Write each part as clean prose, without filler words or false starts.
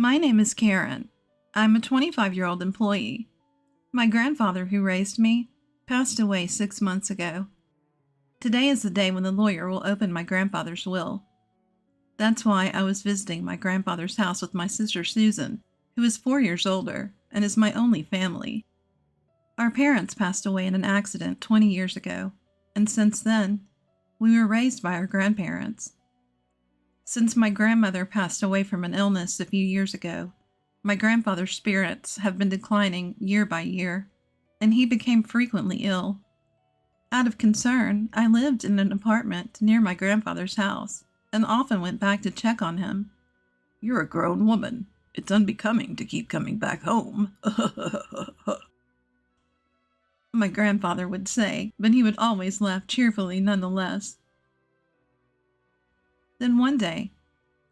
My name is Karen. I'm a 25-year-old employee. My grandfather, who raised me, passed away 6 months ago. Today is the day when the lawyer will open my grandfather's will. That's why I was visiting my grandfather's house with my sister Susan, who is 4 years older and is my only family. Our parents passed away in an accident 20 years ago, and since then, we were raised by our grandparents. Since my grandmother passed away from an illness a few years ago, my grandfather's spirits have been declining year by year, and he became frequently ill. Out of concern, I lived in an apartment near my grandfather's house and often went back to check on him. "You're a grown woman. It's unbecoming to keep coming back home," my grandfather would say, but he would always laugh cheerfully nonetheless. Then one day,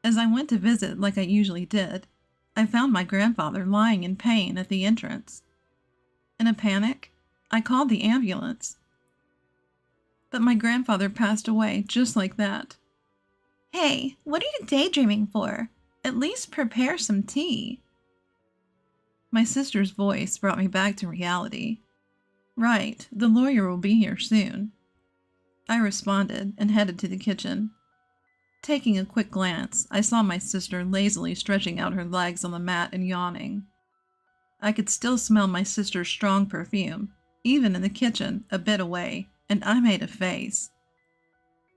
as I went to visit like I usually did, I found my grandfather lying in pain at the entrance. In a panic, I called the ambulance. But my grandfather passed away just like that. "Hey, what are you daydreaming for? At least prepare some tea." My sister's voice brought me back to reality. "Right, the lawyer will be here soon." I responded and headed to the kitchen. Taking a quick glance, I saw my sister lazily stretching out her legs on the mat and yawning. I could still smell my sister's strong perfume, even in the kitchen a bit away, and I made a face.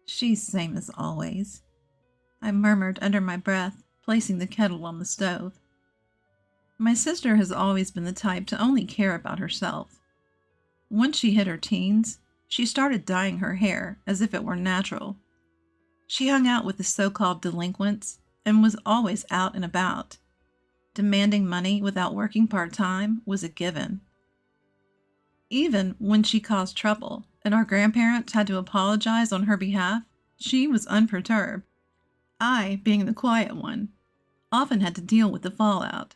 "She's same as always," I murmured under my breath, placing the kettle on the stove. My sister has always been the type to only care about herself. Once she hit her teens, she started dyeing her hair as if it were natural. She hung out with the so-called delinquents and was always out and about. Demanding money without working part-time was a given. Even when she caused trouble and our grandparents had to apologize on her behalf, she was unperturbed. I, being the quiet one, often had to deal with the fallout.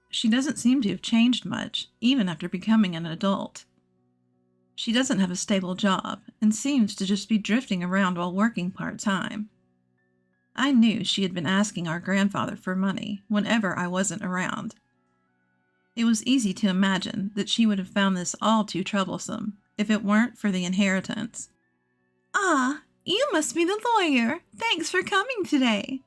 She doesn't seem to have changed much, even after becoming an adult. She doesn't have a stable job and seems to just be drifting around while working part-time. I knew she had been asking our grandfather for money whenever I wasn't around. It was easy to imagine that she would have found this all too troublesome if it weren't for the inheritance. "Ah, you must be the lawyer. Thanks for coming today."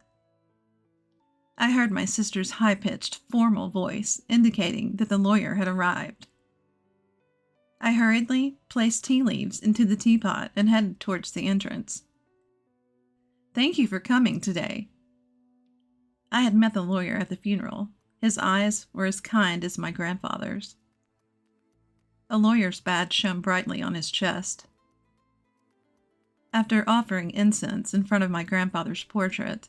I heard my sister's high-pitched, formal voice indicating that the lawyer had arrived. I hurriedly placed tea leaves into the teapot and headed towards the entrance. "Thank you for coming today." I had met the lawyer at the funeral. His eyes were as kind as my grandfather's. A lawyer's badge shone brightly on his chest. After offering incense in front of my grandfather's portrait,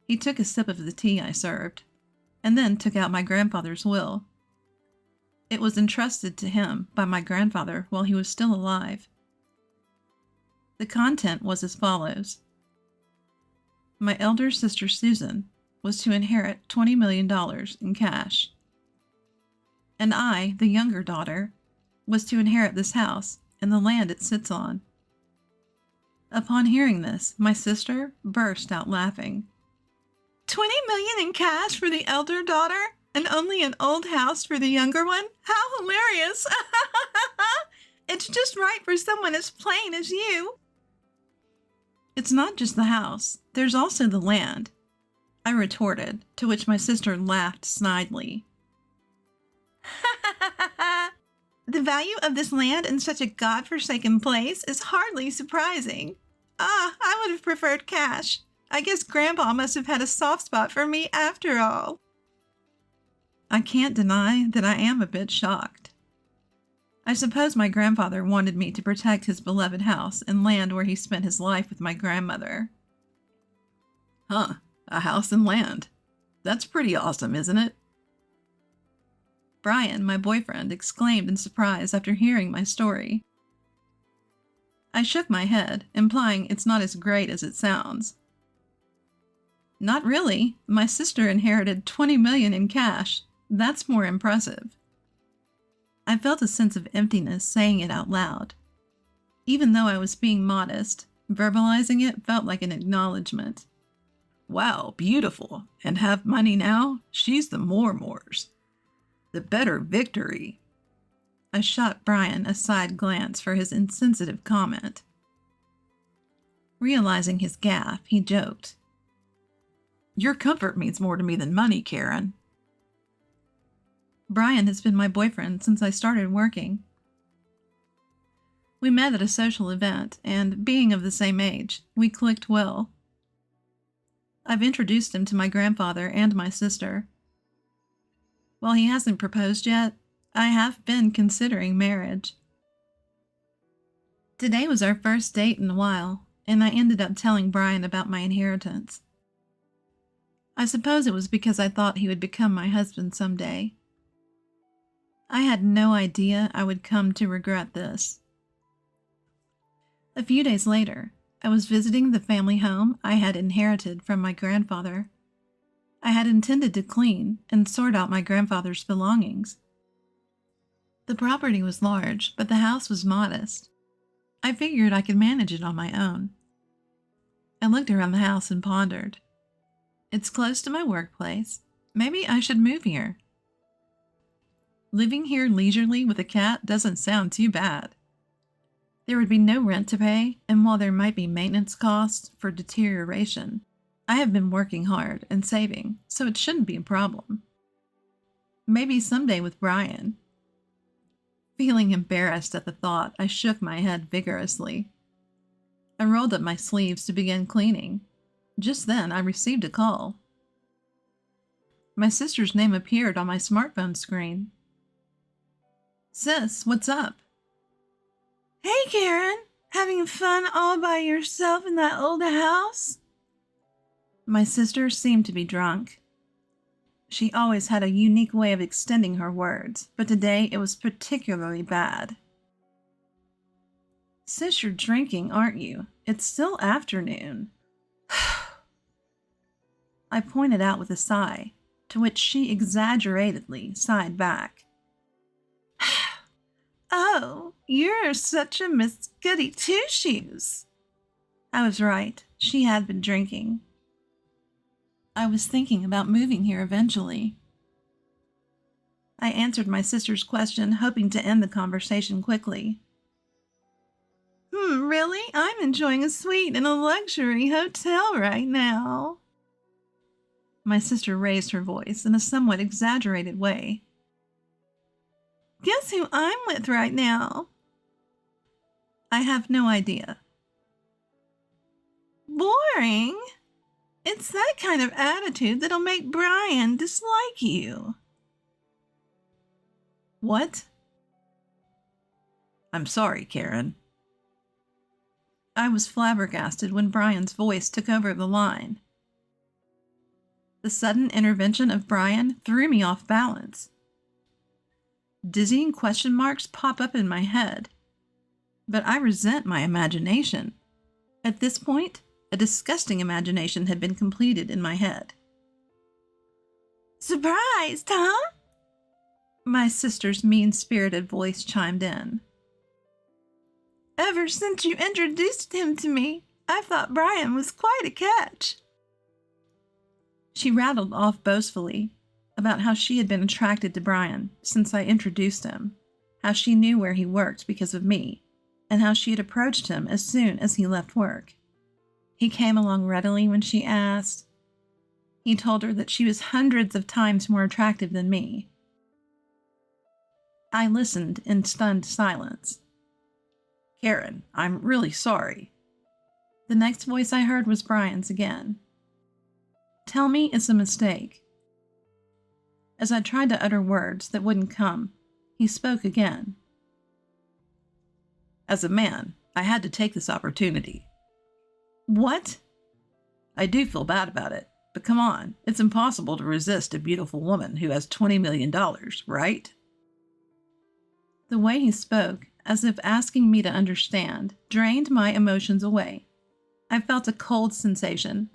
he took a sip of the tea I served, and then took out my grandfather's will. It was entrusted to him by my grandfather while he was still alive. The content was as follows. My elder sister Susan was to inherit $20 million in cash. And I, the younger daughter, was to inherit this house and the land it sits on. Upon hearing this, my sister burst out laughing. $20 million in cash for the elder daughter? And only an old house for the younger one? How hilarious! It's just right for someone as plain as you. It's not just the house. There's also the land, I retorted, to which my sister laughed snidely. The value of this land in such a godforsaken place is hardly surprising. I would have preferred cash. I guess Grandpa must have had a soft spot for me after all. I can't deny that I am a bit shocked. I suppose my grandfather wanted me to protect his beloved house and land where he spent his life with my grandmother. Huh, a house and land. That's pretty awesome, isn't it? Brian, my boyfriend, exclaimed in surprise after hearing my story. I shook my head, implying it's not as great as it sounds. Not really. My sister inherited $20 million in cash. That's more impressive. I felt a sense of emptiness saying it out loud. Even though I was being modest, verbalizing it felt like an acknowledgement. Wow, beautiful. And have money now? She's the more. The better victory. I shot Brian a side glance for his insensitive comment. Realizing his gaffe, he joked. Your comfort means more to me than money, Karen. Brian has been my boyfriend since I started working. We met at a social event, and being of the same age, we clicked well. I've introduced him to my grandfather and my sister. While he hasn't proposed yet, I have been considering marriage. Today was our first date in a while, and I ended up telling Brian about my inheritance. I suppose it was because I thought he would become my husband someday. I had no idea I would come to regret this. A few days later, I was visiting the family home I had inherited from my grandfather. I had intended to clean and sort out my grandfather's belongings. The property was large, but the house was modest. I figured I could manage it on my own. I looked around the house and pondered. It's close to my workplace. Maybe I should move here. Living here leisurely with a cat doesn't sound too bad. There would be no rent to pay, and while there might be maintenance costs for deterioration, I have been working hard and saving, so it shouldn't be a problem. Maybe someday with Brian. Feeling embarrassed at the thought, I shook my head vigorously. I rolled up my sleeves to begin cleaning. Just then, I received a call. My sister's name appeared on my smartphone screen. Sis, what's up? Hey, Karen. Having fun all by yourself in that old house? My sister seemed to be drunk. She always had a unique way of extending her words, but today it was particularly bad. Sis, you're drinking, aren't you? It's still afternoon. I pointed out with a sigh, to which she exaggeratedly sighed back. Oh, you're such a Miss Goody Two-Shoes. I was right. She had been drinking. I was thinking about moving here eventually. I answered my sister's question, hoping to end the conversation quickly. Really? I'm enjoying a suite in a luxury hotel right now. My sister raised her voice in a somewhat exaggerated way. Guess who I'm with right now? I have no idea. Boring. It's that kind of attitude that'll make Brian dislike you. What? I'm sorry, Karen. I was flabbergasted when Brian's voice took over the line. The sudden intervention of Brian threw me off balance. Dizzying question marks pop up in my head. But I resent my imagination. At this point, a disgusting imagination had been completed in my head. Surprised, huh? My sister's mean-spirited voice chimed in. Ever since you introduced him to me, I thought Brian was quite a catch. She rattled off boastfully about how she had been attracted to Brian since I introduced him, how she knew where he worked because of me, and how she had approached him as soon as he left work. He came along readily when she asked. He told her that she was hundreds of times more attractive than me. I listened in stunned silence. Karen, I'm really sorry. The next voice I heard was Brian's again. Tell me it's a mistake. As I tried to utter words that wouldn't come, he spoke again. As a man, I had to take this opportunity. What? I do feel bad about it, but come on, it's impossible to resist a beautiful woman who has $20 million, right? The way he spoke, as if asking me to understand, drained my emotions away. I felt a cold sensation,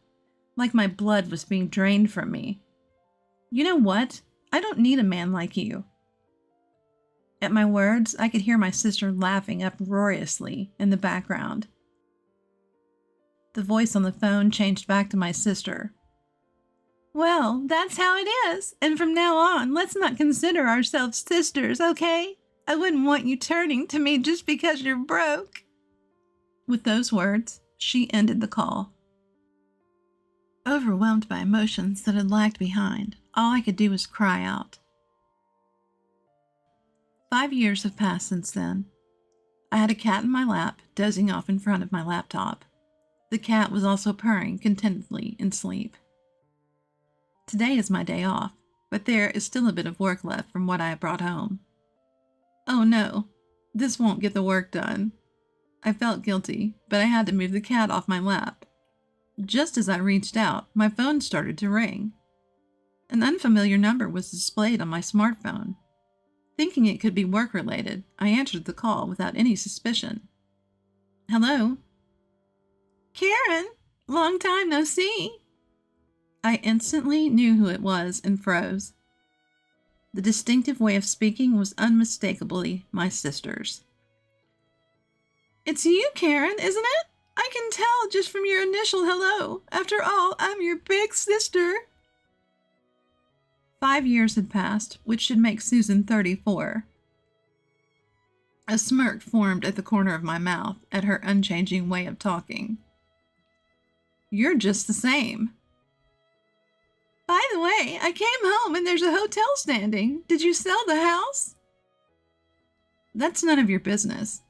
like my blood was being drained from me. You know what? I don't need a man like you. At my words, I could hear my sister laughing uproariously in the background. The voice on the phone changed back to my sister, Well, that's how it is. And from now on, let's not consider ourselves sisters, okay? I wouldn't want you turning to me just because you're broke. With those words, she ended the call. Overwhelmed by emotions that had lagged behind, all I could do was cry out. 5 years have passed since then. I had a cat in my lap, dozing off in front of my laptop. The cat was also purring contentedly in sleep. Today is my day off, but there is still a bit of work left from what I have brought home. Oh no, this won't get the work done. I felt guilty, but I had to move the cat off my lap. Just as I reached out, my phone started to ring. An unfamiliar number was displayed on my smartphone. Thinking it could be work-related, I answered the call without any suspicion. Hello? Karen, long time no see. I instantly knew who it was and froze. The distinctive way of speaking was unmistakably my sister's. It's you, Karen, isn't it? I can tell just from your initial hello. After all, I'm your big sister. 5 years had passed, which should make Susan 34. A smirk formed at the corner of my mouth at her unchanging way of talking. You're just the same. By the way, I came home and there's a hotel standing. Did you sell the house? That's none of your business.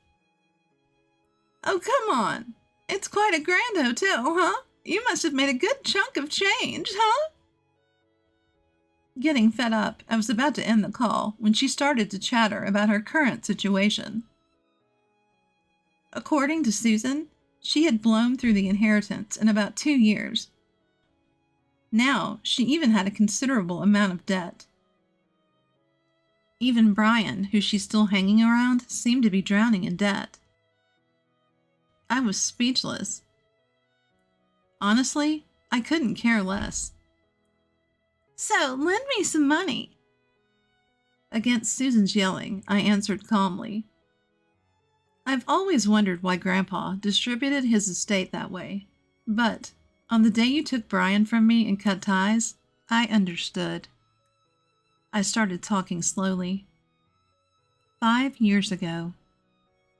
Oh, come on. It's quite a grand hotel, huh? You must have made a good chunk of change, huh? Getting fed up, I was about to end the call when she started to chatter about her current situation. According to Susan, she had blown through the inheritance in about 2 years. Now, she even had a considerable amount of debt. Even Brian, who she's still hanging around, seemed to be drowning in debt. I was speechless. Honestly, I couldn't care less. So, lend me some money. Against Susan's yelling, I answered calmly. I've always wondered why Grandpa distributed his estate that way, but on the day you took Brian from me and cut ties, I understood. I started talking slowly. 5 years ago,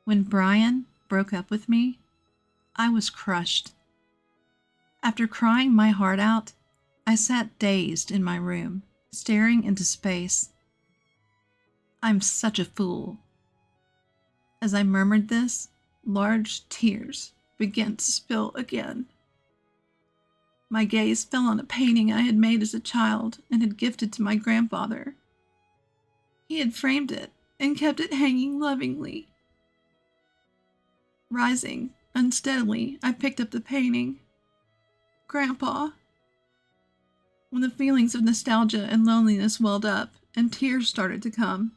when Brian broke up with me, I was crushed. After crying my heart out, I sat dazed in my room, staring into space. I'm such a fool. As I murmured this, large tears began to spill again. My gaze fell on a painting I had made as a child and had gifted to my grandfather. He had framed it and kept it hanging lovingly. Rising unsteadily, I picked up the painting. Grandpa. When the feelings of nostalgia and loneliness welled up and tears started to come,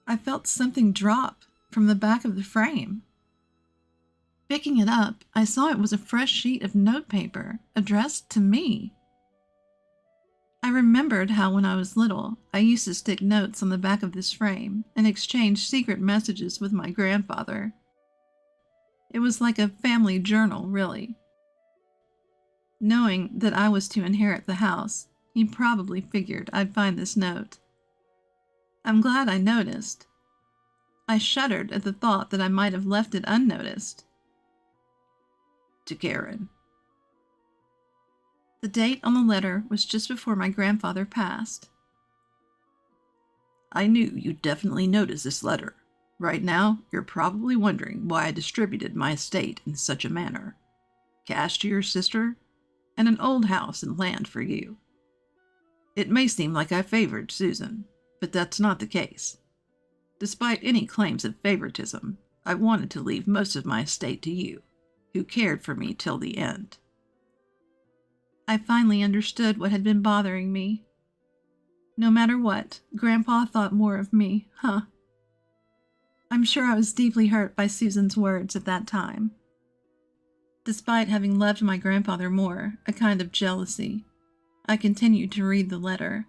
I felt something drop from the back of the frame. Picking it up, I saw it was a fresh sheet of notepaper addressed to me. I remembered how when I was little, I used to stick notes on the back of this frame and exchange secret messages with my grandfather. It was like a family journal, really. Knowing that I was to inherit the house, he probably figured I'd find this note. I'm glad I noticed. I shuddered at the thought that I might have left it unnoticed. To Karen. The date on the letter was just before my grandfather passed. I knew you'd definitely notice this letter. Right now, you're probably wondering why I distributed my estate in such a manner. Cash to your sister, and an old house and land for you. It may seem like I favored Susan, but that's not the case. Despite any claims of favoritism, I wanted to leave most of my estate to you, who cared for me till the end. I finally understood what had been bothering me. No matter what, Grandpa thought more of me, huh? I'm sure I was deeply hurt by Susan's words at that time. Despite having loved my grandfather more, a kind of jealousy, I continued to read the letter.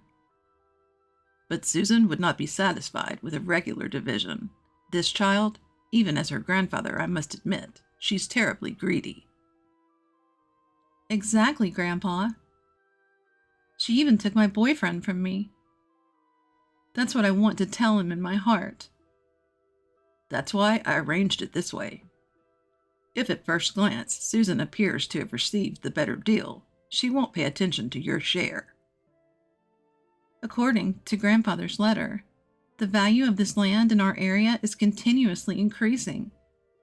But Susan would not be satisfied with a regular division. This child, even as her grandfather, I must admit, she's terribly greedy. Exactly, Grandpa. She even took my boyfriend from me. That's what I want to tell him in my heart. That's why I arranged it this way. If at first glance Susan appears to have received the better deal, she won't pay attention to your share. According to Grandfather's letter, the value of this land in our area is continuously increasing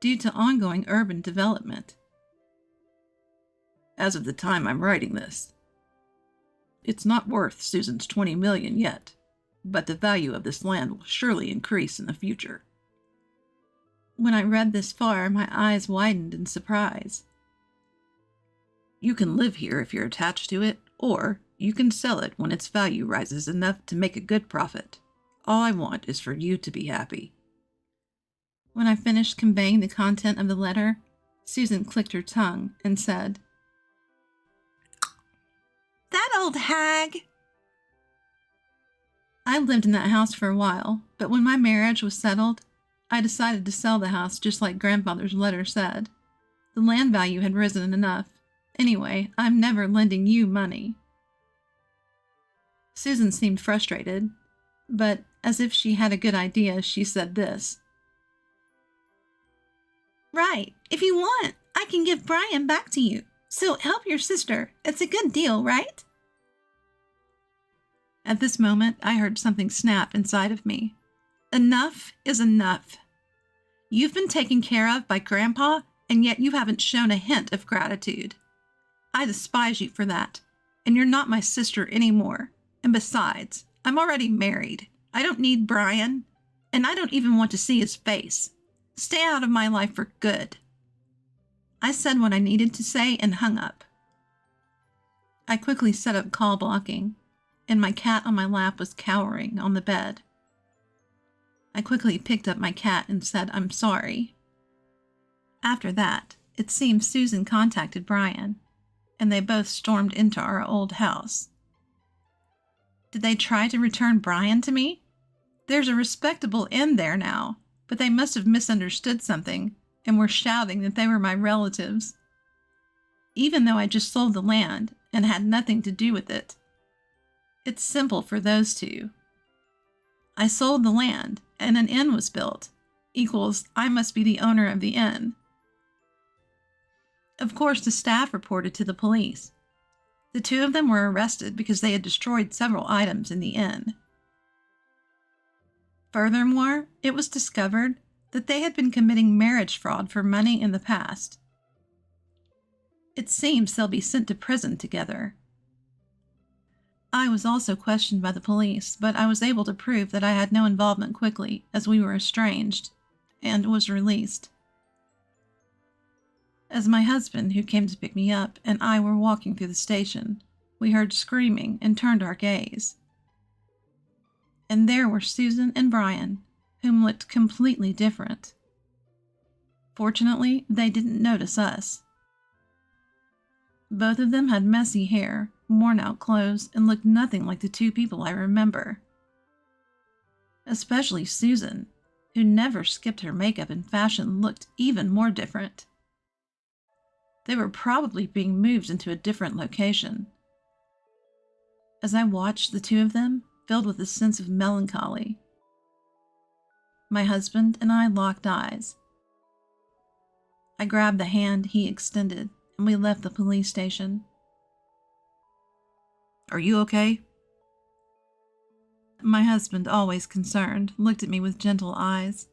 due to ongoing urban development. As of the time I'm writing this, it's not worth Susan's $20 million yet, but the value of this land will surely increase in the future. When I read this far, my eyes widened in surprise. You can live here if you're attached to it, or you can sell it when its value rises enough to make a good profit. All I want is for you to be happy. When I finished conveying the content of the letter, Susan clicked her tongue and said, "That old hag!" I lived in that house for a while, but when my marriage was settled, I decided to sell the house just like Grandfather's letter said. The land value had risen enough. Anyway, I'm never lending you money. Susan seemed frustrated, but as if she had a good idea, she said this. "Right. If you want, I can give Brian back to you. So help your sister. It's a good deal, right?" At this moment, I heard something snap inside of me. Enough is enough. You've been taken care of by Grandpa, and yet you haven't shown a hint of gratitude. I despise you for that, and you're not my sister anymore. And besides, I'm already married. I don't need Brian, and I don't even want to see his face. Stay out of my life for good. I said what I needed to say and hung up. I quickly set up call blocking, and my cat on my lap was cowering on the bed. I quickly picked up my cat and said, "I'm sorry." After that, it seems Susan contacted Brian, and they both stormed into our old house. Did they try to return Brian to me? There's a respectable inn there now, but they must have misunderstood something and were shouting that they were my relatives. Even though I just sold the land and had nothing to do with it. It's simple for those two. I sold the land and an inn was built, equals I must be the owner of the inn. Of course, the staff reported to the police. The two of them were arrested because they had destroyed several items in the inn. Furthermore, it was discovered that they had been committing marriage fraud for money in the past. It seems they'll be sent to prison together. I was also questioned by the police, but I was able to prove that I had no involvement quickly, as we were estranged, and was released. As my husband, who came to pick me up, and I were walking through the station, we heard screaming and turned our gaze. And there were Susan and Brian, whom looked completely different. Fortunately, they didn't notice us. Both of them had messy hair, worn-out clothes, and looked nothing like the two people I remember. Especially Susan, who never skipped her makeup and fashion, looked even more different. They were probably being moved into a different location. As I watched the two of them, filled with a sense of melancholy, my husband and I locked eyes. I grabbed the hand he extended, and we left the police station. "Are you okay?" My husband, always concerned, looked at me with gentle eyes.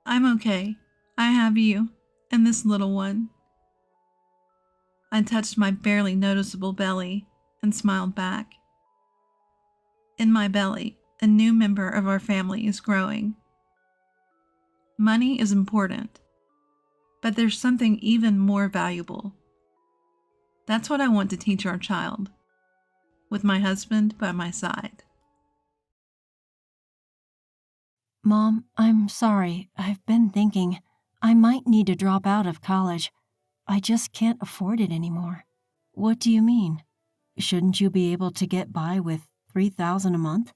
"I'm okay. I have you, and this little one." I touched my barely noticeable belly and smiled back. In my belly, a new member of our family is growing. Money is important, but there's something even more valuable. That's what I want to teach our child, with my husband by my side. Mom, I'm sorry. I've been thinking I might need to drop out of college. I just can't afford it anymore. What do you mean? Shouldn't you be able to get by with $3,000 a month?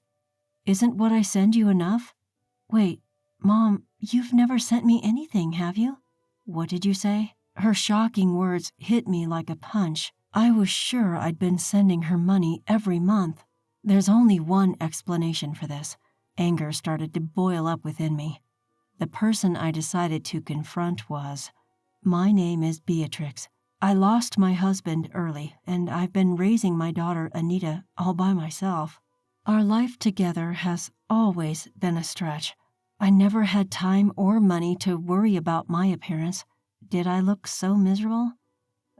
Isn't what I send you enough? Wait, Mom, you've never sent me anything, have you? What did you say? Her shocking words hit me like a punch. I was sure I'd been sending her money every month. There's only one explanation for this. Anger started to boil up within me. The person I decided to confront was, "My name is Beatrix. I lost my husband early, and I've been raising my daughter Anita all by myself. Our life together has always been a stretch. I never had time or money to worry about my appearance. Did I look so miserable?"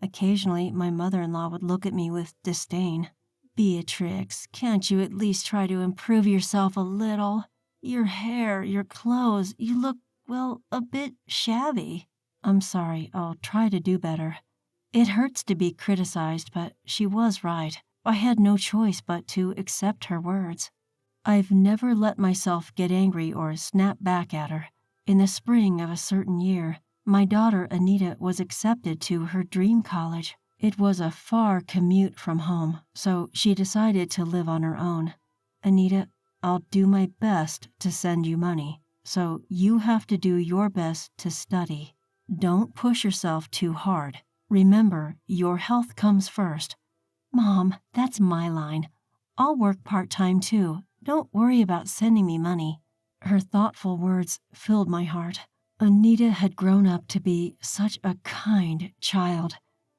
Occasionally, my mother-in-law would look at me with disdain. "Beatrix, can't you at least try to improve yourself a little? Your hair, your clothes, you look, well, a bit shabby." "I'm sorry, I'll try to do better." It hurts to be criticized, but she was right. I had no choice but to accept her words. I've never let myself get angry or snap back at her. In the spring of a certain year, my daughter Anita was accepted to her dream college. It was a far commute from home, so she decided to live on her own. "Anita, I'll do my best to send you money, so you have to do your best to study. Don't push yourself too hard. Remember, your health comes first." "Mom, that's my line. I'll work part-time too. Don't worry about sending me money." Her thoughtful words filled my heart. Anita had grown up to be such a kind child,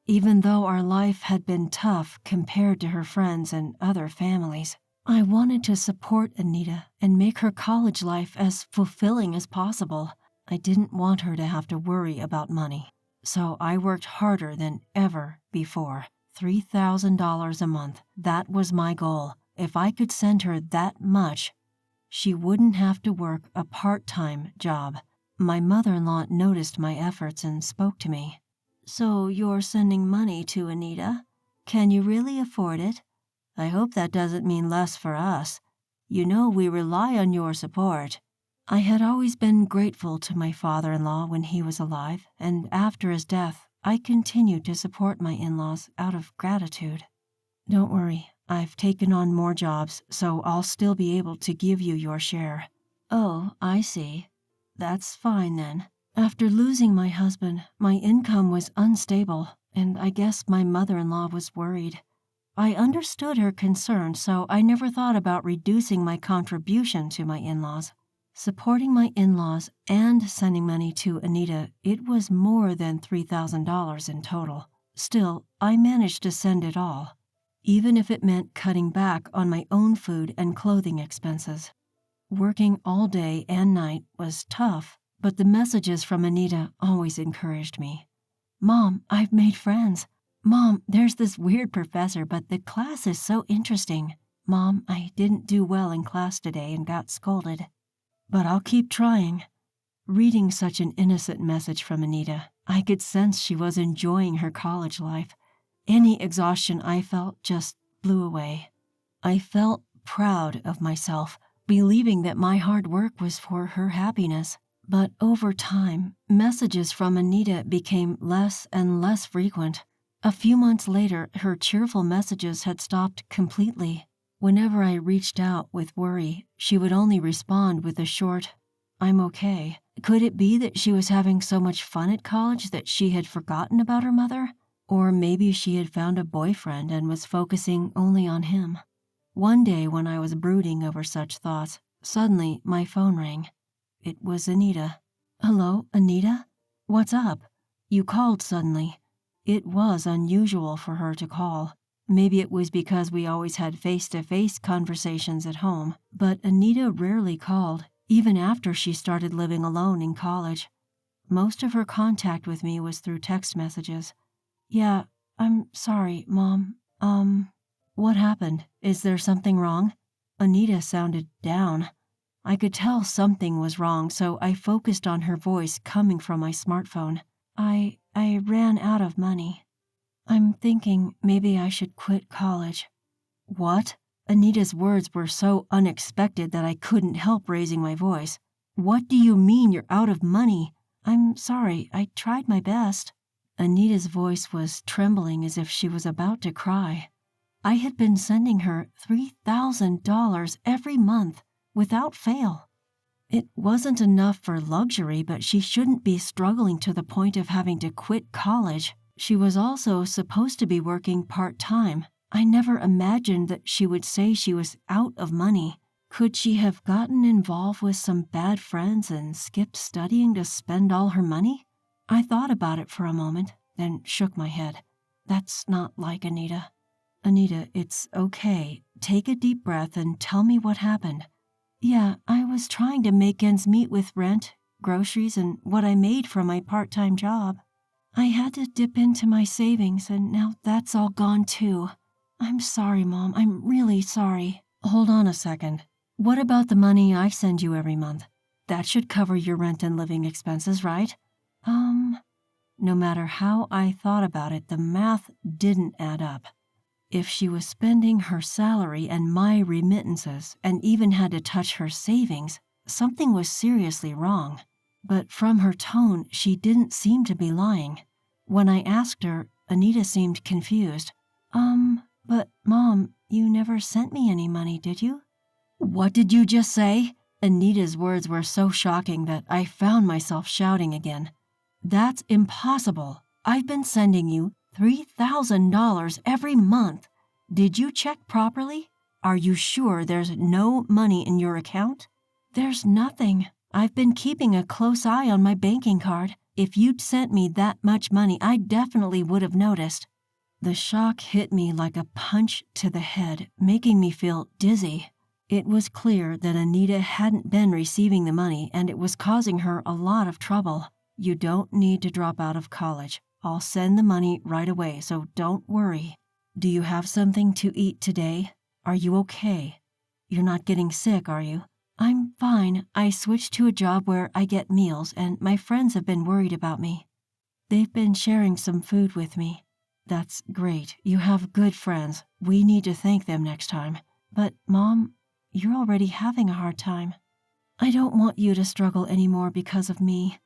even though our life had been tough compared to her friends and other families. I wanted to support Anita and make her college life as fulfilling as possible. I didn't want her to have to worry about money. So I worked harder than ever before. $3,000 a month. That was my goal. If I could send her that much, she wouldn't have to work a part-time job. My mother-in-law noticed my efforts and spoke to me. "So you're sending money to Anita? Can you really afford it? I hope that doesn't mean less for us. You know we rely on your support." I had always been grateful to my father-in-law when he was alive, and after his death, I continued to support my in-laws out of gratitude. "Don't worry, I've taken on more jobs, so I'll still be able to give you your share." "Oh, I see. That's fine then." After losing my husband, my income was unstable, and I guess my mother-in-law was worried. I understood her concern, so I never thought about reducing my contribution to my in-laws. Supporting my in-laws and sending money to Anita, it was more than $3,000 in total. Still, I managed to send it all, even if it meant cutting back on my own food and clothing expenses. Working all day and night was tough, but the messages from Anita always encouraged me. "Mom, I've made friends. Mom, there's this weird professor, but the class is so interesting. Mom, I didn't do well in class today and got scolded, but I'll keep trying." Reading such an innocent message from Anita, I could sense she was enjoying her college life. Any exhaustion I felt just blew away. I felt proud of myself, believing that my hard work was for her happiness. But over time, messages from Anita became less and less frequent. A few months later, her cheerful messages had stopped completely. Whenever I reached out with worry, she would only respond with a short, "I'm okay." Could it be that she was having so much fun at college that she had forgotten about her mother? Or maybe she had found a boyfriend and was focusing only on him. One day when I was brooding over such thoughts, suddenly my phone rang. It was Anita. "Hello, Anita? What's up? You called suddenly." It was unusual for her to call. Maybe it was because we always had face-to-face conversations at home, but Anita rarely called, even after she started living alone in college. Most of her contact with me was through text messages. "Yeah, I'm sorry, Mom. What happened? Is there something wrong?" Anita sounded down. I could tell something was wrong, so I focused on her voice coming from my smartphone. I ran out of money. I'm thinking maybe I should quit college." "What?" Anita's words were so unexpected that I couldn't help raising my voice. "What do you mean you're out of money?" "I'm sorry, I tried my best." Anita's voice was trembling as if she was about to cry. I had been sending her $3,000 every month, without fail. It wasn't enough for luxury, but she shouldn't be struggling to the point of having to quit college. She was also supposed to be working part-time. I never imagined that she would say she was out of money. Could she have gotten involved with some bad friends and skipped studying to spend all her money? I thought about it for a moment, then shook my head. That's not like Anita. Anita, it's okay. Take a deep breath and tell me what happened. Yeah, I was trying to make ends meet with rent, groceries, and what I made from my part-time job. I had to dip into my savings, and now that's all gone too. I'm sorry, Mom. I'm really sorry. Hold on a second. What about the money I send you every month? That should cover your rent and living expenses, right? No matter how I thought about it, the math didn't add up. If she was spending her salary and my remittances and even had to touch her savings, something was seriously wrong. But from her tone, she didn't seem to be lying. When I asked her, Anita seemed confused. But Mom, you never sent me any money, did you? What did you just say? Anita's words were so shocking that I found myself shouting again. That's impossible. I've been sending you $3,000 every month. Did you check properly? Are you sure there's no money in your account? There's nothing. I've been keeping a close eye on my banking card. If you'd sent me that much money, I definitely would have noticed. The shock hit me like a punch to the head, making me feel dizzy. It was clear that Anita hadn't been receiving the money, and it was causing her a lot of trouble. You don't need to drop out of college. I'll send the money right away, so don't worry. Do you have something to eat today? Are you okay? You're not getting sick, are you? I'm fine. I switched to a job where I get meals, and my friends have been worried about me. They've been sharing some food with me. That's great. You have good friends. We need to thank them next time. But, Mom, you're already having a hard time. I don't want you to struggle anymore because of me.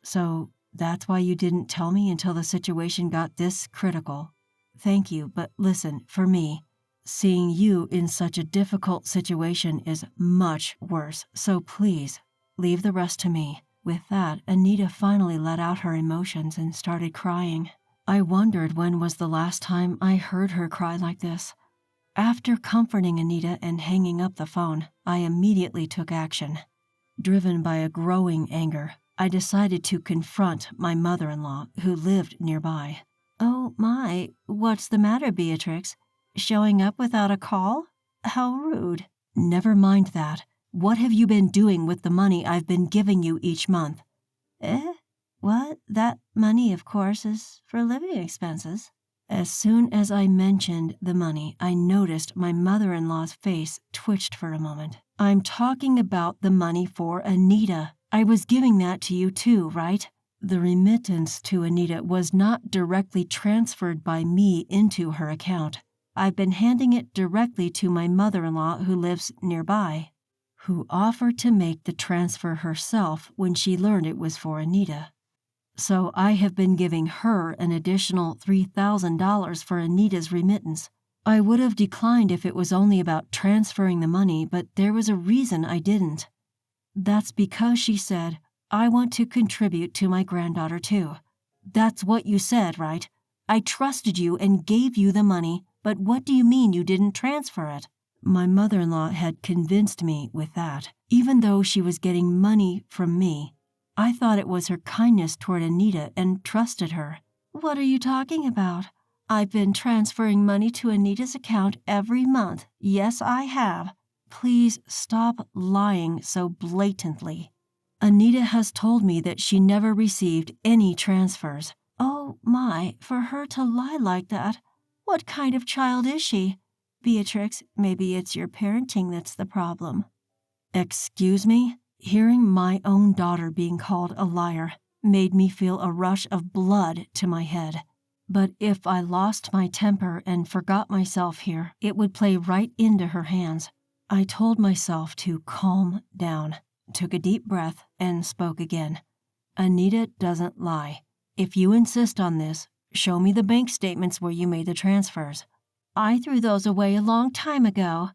So, that's why you didn't tell me until the situation got this critical. Thank you, but listen, for me, seeing you in such a difficult situation is much worse, so please, leave the rest to me. With that, Anita finally let out her emotions and started crying. I wondered when was the last time I heard her cry like this. After comforting Anita and hanging up the phone, I immediately took action. Driven by a growing anger, I decided to confront my mother-in-law, who lived nearby. Oh my, what's the matter, Beatrix? Showing up without a call? How rude. Never mind that. What have you been doing with the money I've been giving you each month? What? That money, of course, is for living expenses. As soon as I mentioned the money, I noticed my mother-in-law's face twitched for a moment. I'm talking about the money for Anita. I was giving that to you too, right? The remittance to Anita was not directly transferred by me into her account. I've been handing it directly to my mother-in-law who lives nearby, who offered to make the transfer herself when she learned it was for Anita. So I have been giving her an additional $3,000 for Anita's remittance. I would have declined if it was only about transferring the money, but there was a reason I didn't. That's because she said, I want to contribute to my granddaughter too. That's what you said, right? I trusted you and gave you the money, but what do you mean you didn't transfer it? My mother-in-law had convinced me with that. Even though she was getting money from me, I thought it was her kindness toward Anita and trusted her. What are you talking about? I've been transferring money to Anita's account every month. Yes, I have. Please stop lying so blatantly. Anita has told me that she never received any transfers. Oh my, for her to lie like that. What kind of child is she? Beatrix, maybe it's your parenting that's the problem. Excuse me? Hearing my own daughter being called a liar made me feel a rush of blood to my head. But if I lost my temper and forgot myself here, it would play right into her hands. I told myself to calm down, took a deep breath, and spoke again. Anita doesn't lie. If you insist on this, show me the bank statements where you made the transfers. I threw those away a long time ago.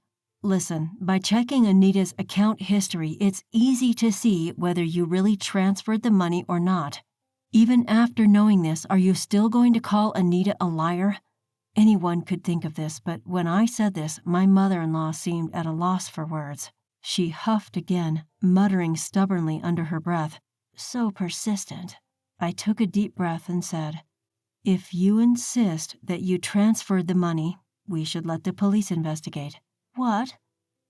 Listen, by checking Anita's account history, it's easy to see whether you really transferred the money or not. Even after knowing this, are you still going to call Anita a liar? Anyone could think of this, but when I said this, my mother-in-law seemed at a loss for words. She huffed again, muttering stubbornly under her breath. So persistent. I took a deep breath and said, "If you insist that you transferred the money, we should let the police investigate." "What?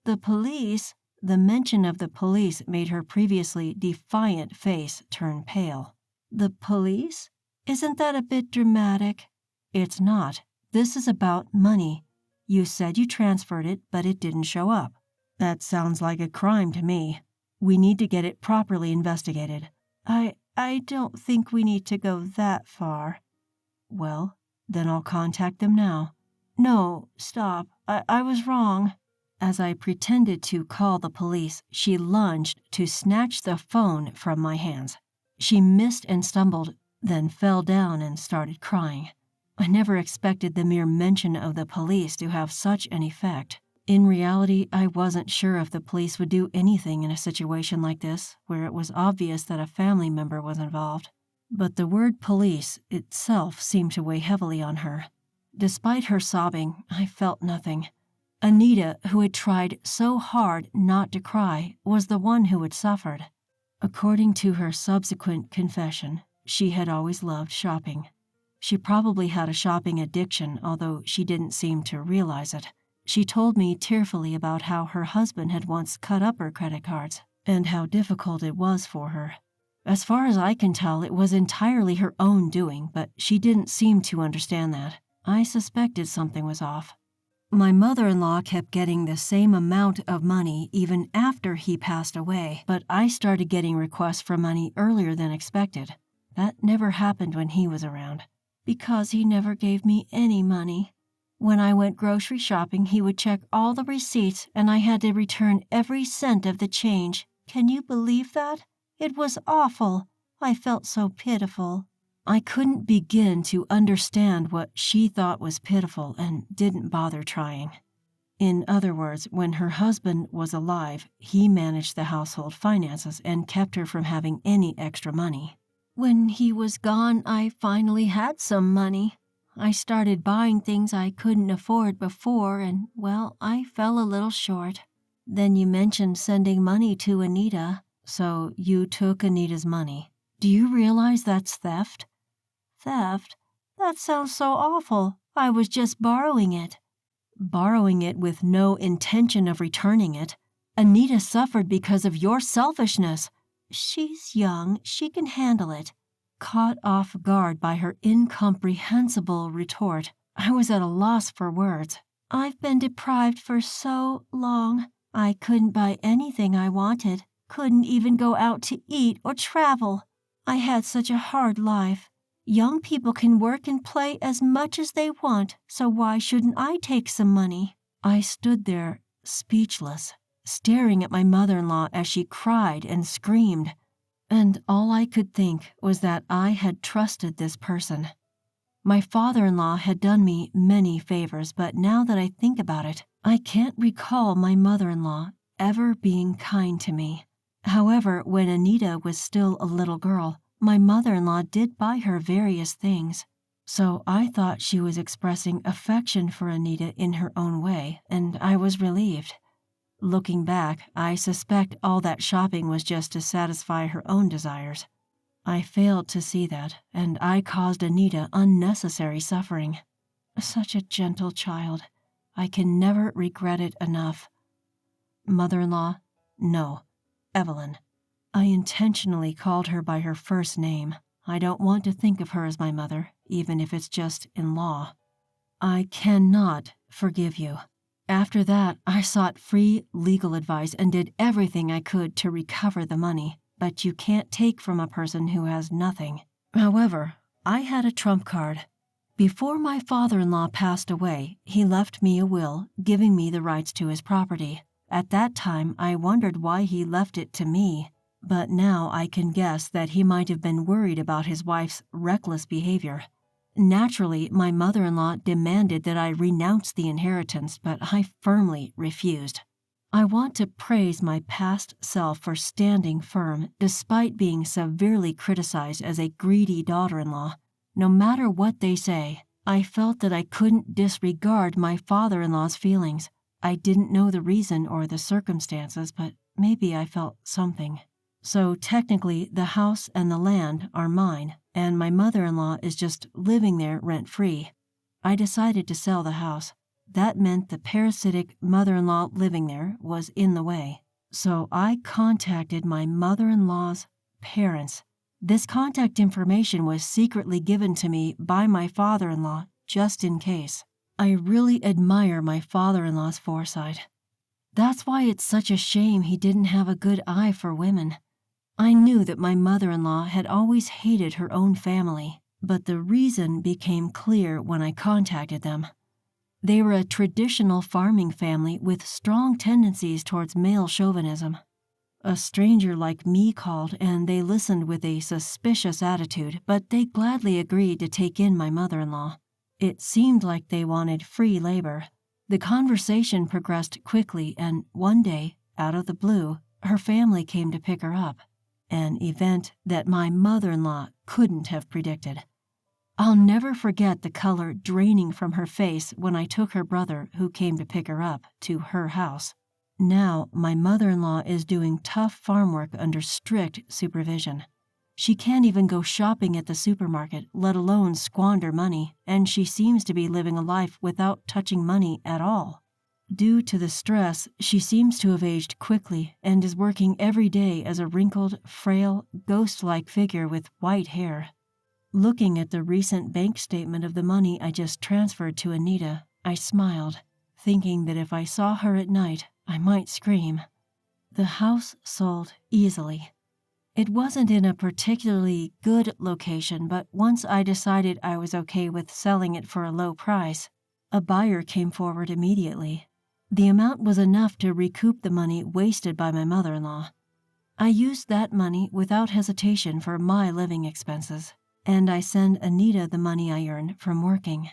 The police?" The mention of the police made her previously defiant face turn pale. "The police? Isn't that a bit dramatic?" "It's not. This is about money. You said you transferred it, but it didn't show up. That sounds like a crime to me. We need to get it properly investigated." I don't think we need to go that far." "Well, then I'll contact them now." "No, stop. I was wrong." As I pretended to call the police, she lunged to snatch the phone from my hands. She missed and stumbled, then fell down and started crying. I never expected the mere mention of the police to have such an effect. In reality, I wasn't sure if the police would do anything in a situation like this, where it was obvious that a family member was involved. But the word police itself seemed to weigh heavily on her. Despite her sobbing, I felt nothing. Anita, who had tried so hard not to cry, was the one who had suffered. According to her subsequent confession, she had always loved shopping. She probably had a shopping addiction, although she didn't seem to realize it. She told me tearfully about how her husband had once cut up her credit cards, and how difficult it was for her. As far as I can tell, it was entirely her own doing, but she didn't seem to understand that. I suspected something was off. My mother-in-law kept getting the same amount of money even after he passed away, but I started getting requests for money earlier than expected. That never happened when he was around. Because he never gave me any money. When I went grocery shopping, he would check all the receipts, and I had to return every cent of the change. Can you believe that? It was awful. I felt so pitiful. I couldn't begin to understand what she thought was pitiful and didn't bother trying. In other words, when her husband was alive, he managed the household finances and kept her from having any extra money. When he was gone, I finally had some money. I started buying things I couldn't afford before, and, well, I fell a little short. Then you mentioned sending money to Anita, so you took Anita's money. Do you realize that's theft? Theft? That sounds so awful. I was just borrowing it. Borrowing it with no intention of returning it. Anita suffered because of your selfishness. She's young. She can handle it. Caught off guard by her incomprehensible retort, I was at a loss for words. I've been deprived for so long. I couldn't buy anything I wanted. Couldn't even go out to eat or travel. I had such a hard life. Young people can work and play as much as they want, so why shouldn't I take some money? I stood there, speechless, staring at my mother-in-law as she cried and screamed. And all I could think was that I had trusted this person. My father-in-law had done me many favors, but now that I think about it, I can't recall my mother-in-law ever being kind to me. However, when Anita was still a little girl, my mother-in-law did buy her various things. So I thought she was expressing affection for Anita in her own way, and I was relieved. Looking back, I suspect all that shopping was just to satisfy her own desires. I failed to see that, and I caused Anita unnecessary suffering. Such a gentle child. I can never regret it enough. Mother-in-law? No. Evelyn. I intentionally called her by her first name. I don't want to think of her as my mother, even if it's just in law. I cannot forgive you. After that, I sought free legal advice and did everything I could to recover the money, but you can't take from a person who has nothing. However, I had a trump card. Before my father-in-law passed away, he left me a will, giving me the rights to his property. At that time, I wondered why he left it to me, but now I can guess that he might have been worried about his wife's reckless behavior. Naturally, my mother-in-law demanded that I renounce the inheritance, but I firmly refused. I want to praise my past self for standing firm despite being severely criticized as a greedy daughter-in-law. No matter what they say, I felt that I couldn't disregard my father-in-law's feelings. I didn't know the reason or the circumstances, but maybe I felt something. So technically, the house and the land are mine, and my mother-in-law is just living there rent-free. I decided to sell the house. That meant the parasitic mother-in-law living there was in the way. So I contacted my mother-in-law's parents. This contact information was secretly given to me by my father-in-law, just in case. I really admire my father-in-law's foresight. That's why it's such a shame he didn't have a good eye for women. I knew that my mother-in-law had always hated her own family, but the reason became clear when I contacted them. They were a traditional farming family with strong tendencies towards male chauvinism. A stranger like me called, and they listened with a suspicious attitude, but they gladly agreed to take in my mother-in-law. It seemed like they wanted free labor. The conversation progressed quickly, and one day, out of the blue, her family came to pick her up, an event that my mother-in-law couldn't have predicted. I'll never forget the color draining from her face when I took her brother, who came to pick her up, to her house. Now, my mother-in-law is doing tough farm work under strict supervision. She can't even go shopping at the supermarket, let alone squander money, and she seems to be living a life without touching money at all. Due to the stress, she seems to have aged quickly and is working every day as a wrinkled, frail, ghost-like figure with white hair. Looking at the recent bank statement of the money I just transferred to Anita, I smiled, thinking that if I saw her at night, I might scream. The house sold easily. It wasn't in a particularly good location, but once I decided I was okay with selling it for a low price, a buyer came forward immediately. The amount was enough to recoup the money wasted by my mother-in-law. I used that money without hesitation for my living expenses, and I send Anita the money I earn from working.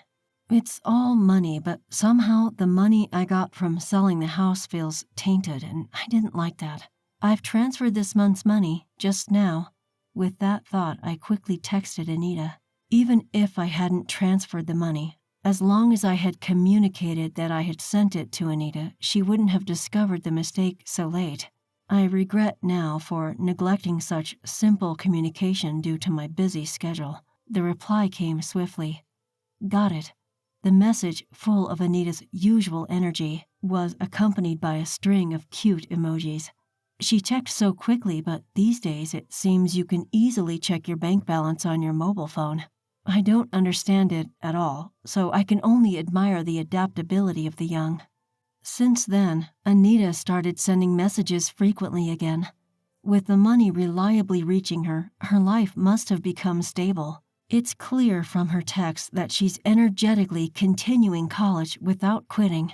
It's all money, but somehow the money I got from selling the house feels tainted, and I didn't like that. I've transferred this month's money, just now. With that thought, I quickly texted Anita. Even if I hadn't transferred the money, as long as I had communicated that I had sent it to Anita, she wouldn't have discovered the mistake so late. I regret now for neglecting such simple communication due to my busy schedule. The reply came swiftly. Got it. The message, full of Anita's usual energy, was accompanied by a string of cute emojis. She checked so quickly, but these days it seems you can easily check your bank balance on your mobile phone. I don't understand it at all, so I can only admire the adaptability of the young. Since then, Anita started sending messages frequently again. With the money reliably reaching her, her life must have become stable. It's clear from her texts that she's energetically continuing college without quitting.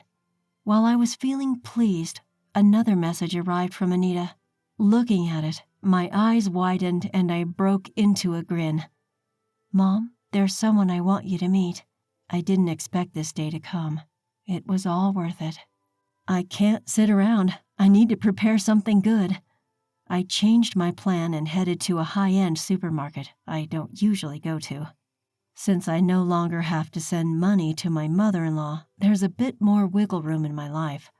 While I was feeling pleased, another message arrived from Anita. Looking at it, my eyes widened and I broke into a grin. Mom, there's someone I want you to meet. I didn't expect this day to come. It was all worth it. I can't sit around. I need to prepare something good. I changed my plan and headed to a high-end supermarket I don't usually go to. Since I no longer have to send money to my mother-in-law, there's a bit more wiggle room in my life.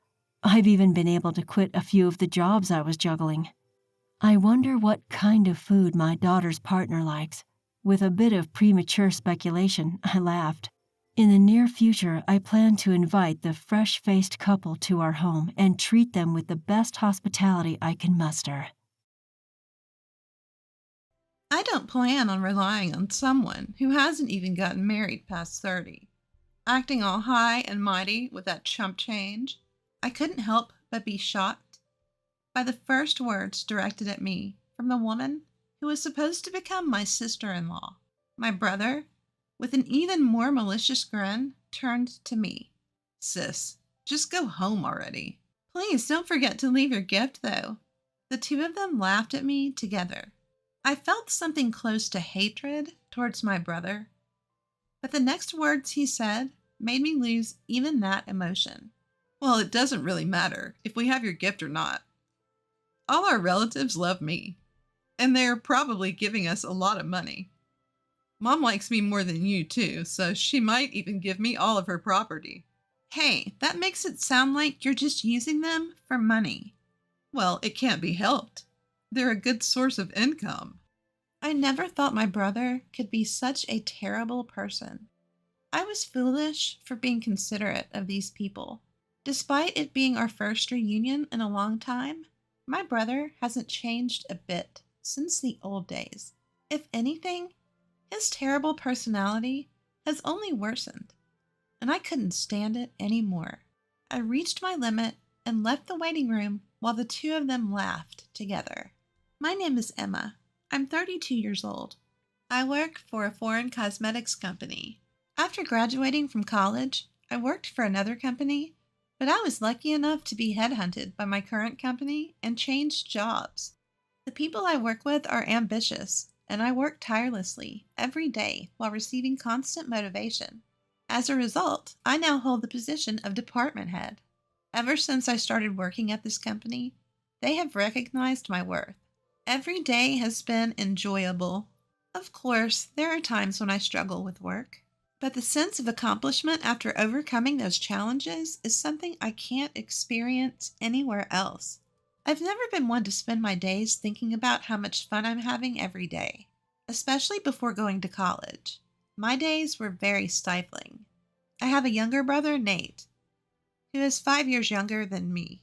I've even been able to quit a few of the jobs I was juggling. I wonder what kind of food my daughter's partner likes. With a bit of premature speculation, I laughed. In the near future, I plan to invite the fresh-faced couple to our home and treat them with the best hospitality I can muster. I don't plan on relying on someone who hasn't even gotten married past 30. Acting all high and mighty with that chump change, I couldn't help but be shocked by the first words directed at me from the woman who was supposed to become my sister-in-law. My brother, with an even more malicious grin, turned to me. Sis, just go home already. Please don't forget to leave your gift, though. The two of them laughed at me together. I felt something close to hatred towards my brother, but the next words he said made me lose even that emotion. Well, it doesn't really matter if we have your gift or not. All our relatives love me, and they're probably giving us a lot of money. Mom likes me more than you, too, so she might even give me all of her property. Hey, that makes it sound like you're just using them for money. Well, it can't be helped. They're a good source of income. I never thought my brother could be such a terrible person. I was foolish for being considerate of these people. Despite it being our first reunion in a long time, my brother hasn't changed a bit since the old days. If anything, his terrible personality has only worsened, and I couldn't stand it anymore. I reached my limit and left the waiting room while the two of them laughed together. My name is Emma. I'm 32 years old. I work for a foreign cosmetics company. After graduating from college, I worked for another company, but I was lucky enough to be headhunted by my current company and changed jobs. The people I work with are ambitious, and I work tirelessly every day while receiving constant motivation. As a result, I now hold the position of department head. Ever since I started working at this company, they have recognized my worth. Every day has been enjoyable. Of course, there are times when I struggle with work, but the sense of accomplishment after overcoming those challenges is something I can't experience anywhere else. I've never been one to spend my days thinking about how much fun I'm having every day, especially before going to college. My days were very stifling. I have a younger brother, Nate, who is 5 years younger than me.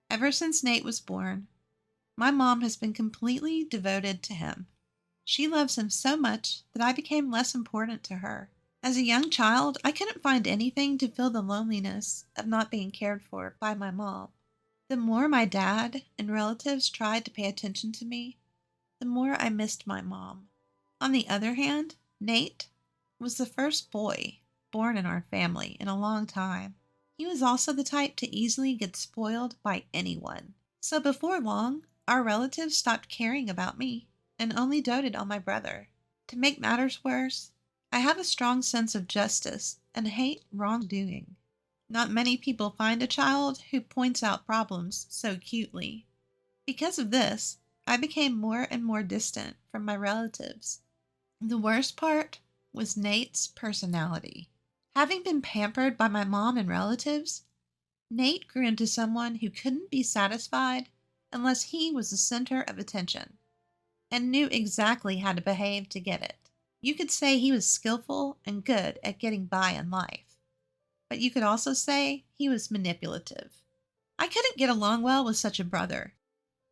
Ever since Nate was born, my mom has been completely devoted to him. She loves him so much that I became less important to her. As a young child, I couldn't find anything to fill the loneliness of not being cared for by my mom. The more my dad and relatives tried to pay attention to me, the more I missed my mom. On the other hand, Nate was the first boy born in our family in a long time. He was also the type to easily get spoiled by anyone. So before long, our relatives stopped caring about me and only doted on my brother. To make matters worse, I have a strong sense of justice and hate wrongdoing. Not many people find a child who points out problems so cutely. Because of this, I became more and more distant from my relatives. The worst part was Nate's personality. Having been pampered by my mom and relatives, Nate grew into someone who couldn't be satisfied unless he was the center of attention and knew exactly how to behave to get it. You could say he was skillful and good at getting by in life, but you could also say he was manipulative. I couldn't get along well with such a brother.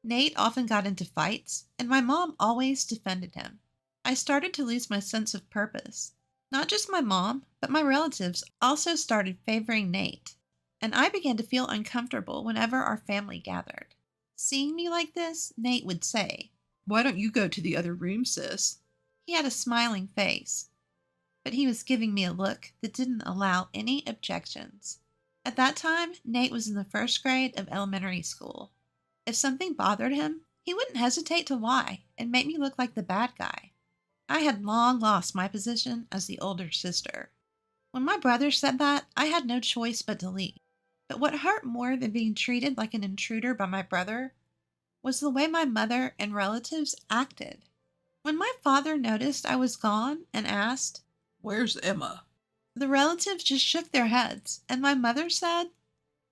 Nate often got into fights, and my mom always defended him. I started to lose my sense of purpose. Not just my mom, but my relatives also started favoring Nate, and I began to feel uncomfortable whenever our family gathered. Seeing me like this, Nate would say, "Why don't you go to the other room, sis?" He had a smiling face, but he was giving me a look that didn't allow any objections. At that time, Nate was in the first grade of elementary school. If something bothered him, he wouldn't hesitate to lie and make me look like the bad guy. I had long lost my position as the older sister. When my brother said that, I had no choice but to leave. But what hurt more than being treated like an intruder by my brother was the way my mother and relatives acted. When my father noticed I was gone and asked, "Where's Emma?" the relatives just shook their heads, and my mother said,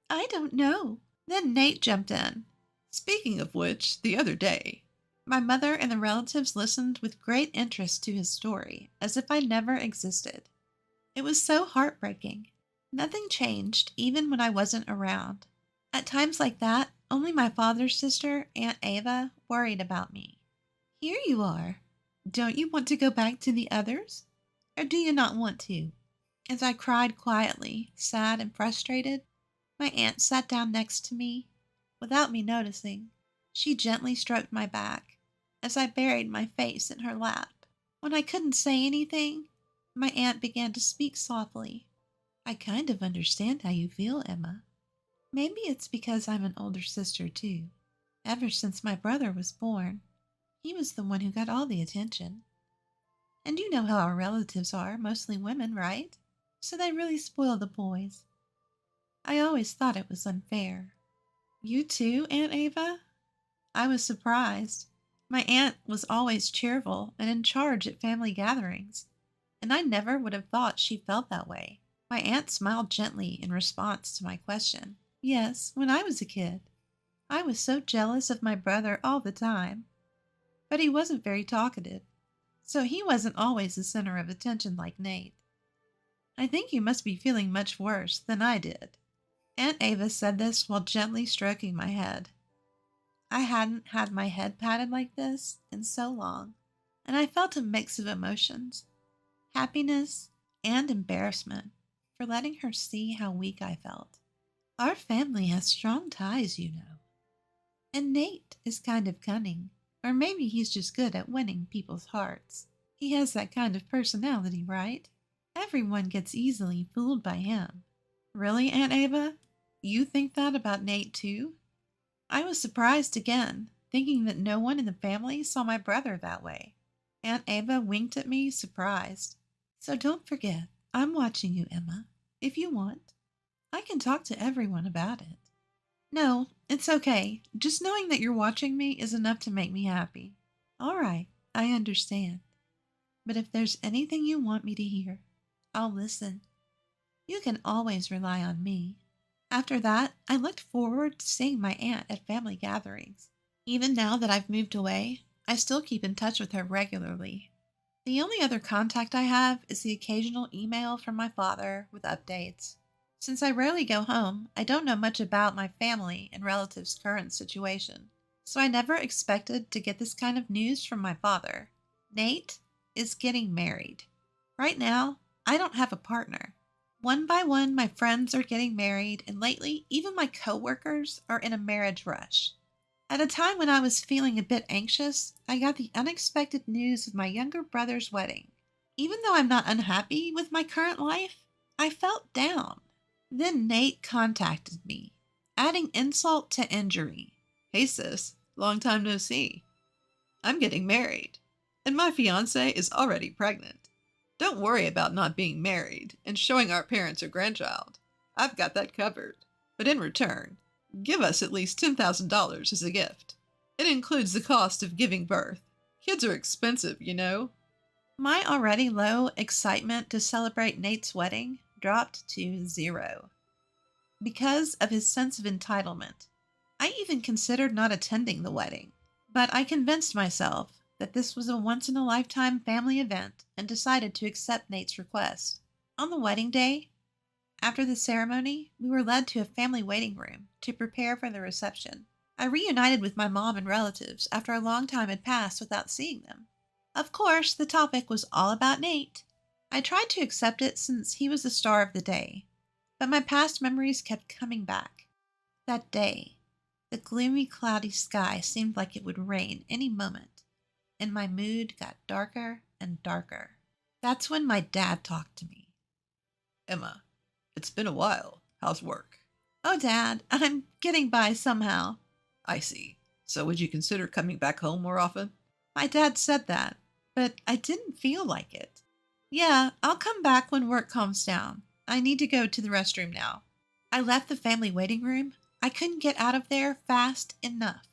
"I don't know." Then Nate jumped in. Speaking of which, the other day, My mother and the relatives listened with great interest to his story, as if I never existed. It was so heartbreaking. Nothing changed, even when I wasn't around. At times like that, only my father's sister, Aunt Ava, worried about me. "Here you are. Don't you want to go back to the others? Or do you not want to?" As I cried quietly, sad and frustrated, my aunt sat down next to me, without me noticing. She gently stroked my back as I buried my face in her lap. When I couldn't say anything, my aunt began to speak softly. "I kind of understand how you feel, Emma. Maybe it's because I'm an older sister, too. Ever since my brother was born, he was the one who got all the attention. And you know how our relatives are, mostly women, right? So they really spoil the boys. I always thought it was unfair. You too, Aunt Ava? I was surprised. My aunt was always cheerful and in charge at family gatherings, and I never would have thought she felt that way. My aunt smiled gently in response to my question. Yes, when I was a kid. I was so jealous of my brother all the time. But he wasn't very talkative, so he wasn't always the center of attention like Nate. I think you must be feeling much worse than I did. Aunt Ava said this while gently stroking my head. I hadn't had my head patted like this in so long, and I felt a mix of emotions, happiness and embarrassment for letting her see how weak I felt. Our family has strong ties, you know. And Nate is kind of cunning, or maybe he's just good at winning people's hearts. He has that kind of personality, right? Everyone gets easily fooled by him. Really, Aunt Ava? You think that about Nate too? I was surprised again, thinking that no one in the family saw my brother that way. Aunt Ava winked at me, surprised. So don't forget, I'm watching you, Emma. If you want, I can talk to everyone about it. No, it's okay. Just knowing that you're watching me is enough to make me happy. All right, I understand. But if there's anything you want me to hear, I'll listen. You can always rely on me. After that, I looked forward to seeing my aunt at family gatherings. Even now that I've moved away, I still keep in touch with her regularly. The only other contact I have is the occasional email from my father with updates. Since I rarely go home, I don't know much about my family and relatives' current situation, so I never expected to get this kind of news from my father. Nate is getting married. Right now, I don't have a partner. One by one, my friends are getting married, and lately, even my coworkers are in a marriage rush. At a time when I was feeling a bit anxious, I got the unexpected news of my younger brother's wedding. Even though I'm not unhappy with my current life, I felt down. Then Nate contacted me, adding insult to injury. Hey sis, long time no see. I'm getting married, and my fiancée is already pregnant. Don't worry about not being married and showing our parents her grandchild. I've got that covered. But in return, give us at least $10,000 as a gift. It includes the cost of giving birth. Kids are expensive, you know. My already low excitement to celebrate Nate's wedding dropped to 0 because of his sense of entitlement. I even considered not attending the wedding, but I convinced myself that this was a once-in-a-lifetime family event and decided to accept Nate's request. On the wedding day, after the ceremony, we were led to a family waiting room to prepare for the reception. I reunited with my mom and relatives after a long time had passed without seeing them. Of course, the topic was all about Nate. I tried to accept it since he was the star of the day, but my past memories kept coming back. That day, the gloomy, cloudy sky seemed like it would rain any moment, and my mood got darker and darker. That's when my dad talked to me. Emma, it's been a while. How's work? Oh, Dad, I'm getting by somehow. I see. So would you consider coming back home more often? My dad said that, but I didn't feel like it. Yeah, I'll come back when work calms down. I need to go to the restroom now. I left the family waiting room. I couldn't get out of there fast enough.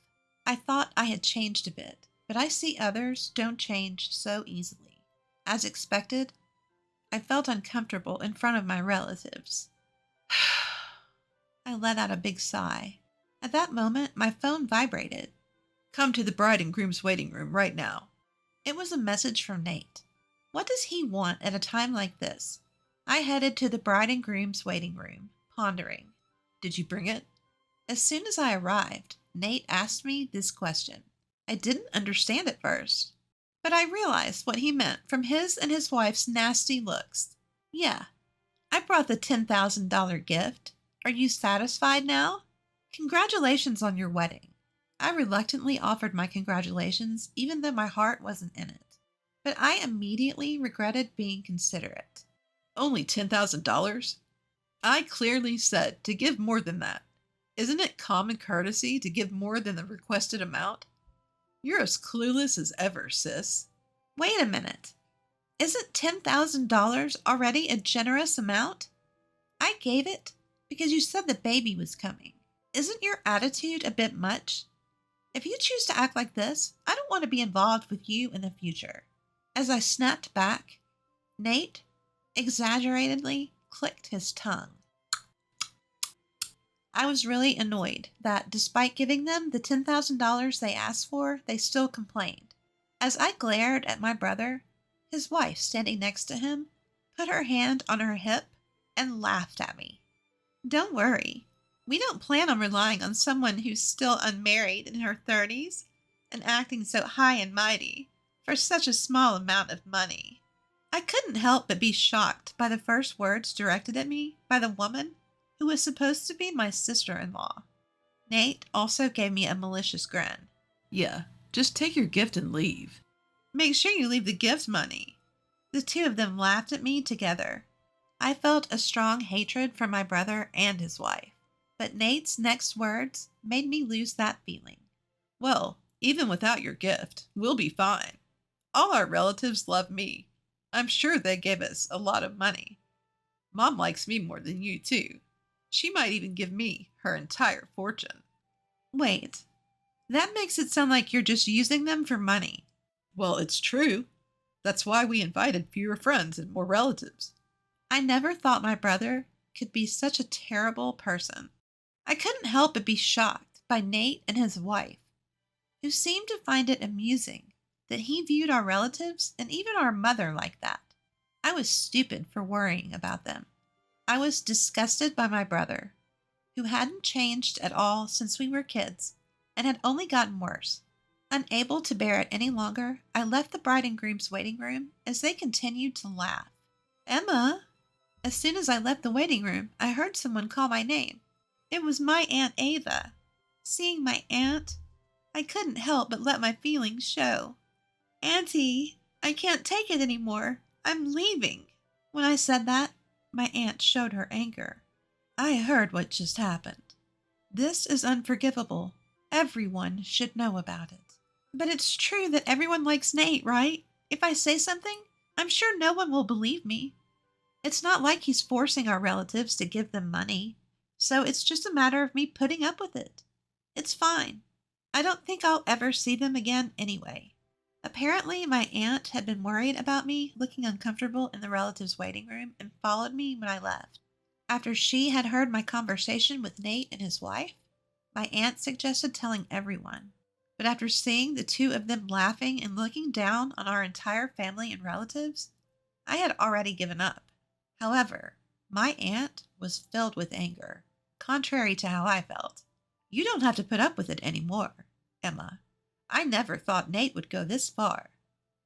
I thought I had changed a bit, but I see others don't change so easily. As expected, I felt uncomfortable in front of my relatives. I let out a big sigh. At that moment, my phone vibrated. Come to the bride and groom's waiting room right now. It was a message from Nate. What does he want at a time like this? I headed to the bride and groom's waiting room, pondering. Did you bring it? As soon as I arrived, Nate asked me this question. I didn't understand at first, but I realized what he meant from his and his wife's nasty looks. Yeah, I brought the $10,000 gift. Are you satisfied now? Congratulations on your wedding. I reluctantly offered my congratulations, even though my heart wasn't in it. But I immediately regretted being considerate. Only $10,000? I clearly said to give more than that. Isn't it common courtesy to give more than the requested amount? You're as clueless as ever, sis. Wait a minute. Isn't $10,000 already a generous amount? I gave it because you said the baby was coming. Isn't your attitude a bit much? If you choose to act like this, I don't want to be involved with you in the future." As I snapped back, Nate exaggeratedly clicked his tongue. I was really annoyed that despite giving them the $10,000 they asked for, they still complained. As I glared at my brother, his wife standing next to him put her hand on her hip and laughed at me. "Don't worry. We don't plan on relying on someone who's still unmarried in her 30s and acting so high and mighty for such a small amount of money." I couldn't help but be shocked by the first words directed at me by the woman who was supposed to be my sister-in-law. Nate also gave me a malicious grin. Yeah, just take your gift and leave. "Make sure you leave the gift money." The two of them laughed at me together. I felt a strong hatred for my brother and his wife, but Nate's next words made me lose that feeling. "Well, even without your gift, we'll be fine. All our relatives love me. I'm sure they gave us a lot of money. Mom likes me more than you, too. She might even give me her entire fortune." Wait, that makes it sound like you're just using them for money. Well, it's true. That's why we invited fewer friends and more relatives. I never thought my brother could be such a terrible person. I couldn't help but be shocked by Nate and his wife, who seemed to find it amusing that he viewed our relatives and even our mother like that. I was stupid for worrying about them. I was disgusted by my brother, who hadn't changed at all since we were kids and had only gotten worse. Unable to bear it any longer, I left the bride and groom's waiting room as they continued to laugh. "Emma!" As soon as I left the waiting room, I heard someone call my name. It was my Aunt Ava. Seeing my aunt, I couldn't help but let my feelings show. "Auntie, I can't take it anymore. I'm leaving." When I said that, my aunt showed her anger. "I heard what just happened. This is unforgivable. Everyone should know about it." "But it's true that everyone likes Nate, right? If I say something, I'm sure no one will believe me. It's not like he's forcing our relatives to give them money, so it's just a matter of me putting up with it. It's fine. I don't think I'll ever see them again anyway." Apparently, my aunt had been worried about me looking uncomfortable in the relatives' waiting room and followed me when I left. After she had heard my conversation with Nate and his wife, my aunt suggested telling everyone. But after seeing the two of them laughing and looking down on our entire family and relatives, I had already given up. However, my aunt was filled with anger, contrary to how I felt. "You don't have to put up with it anymore, Emma. I never thought Nate would go this far.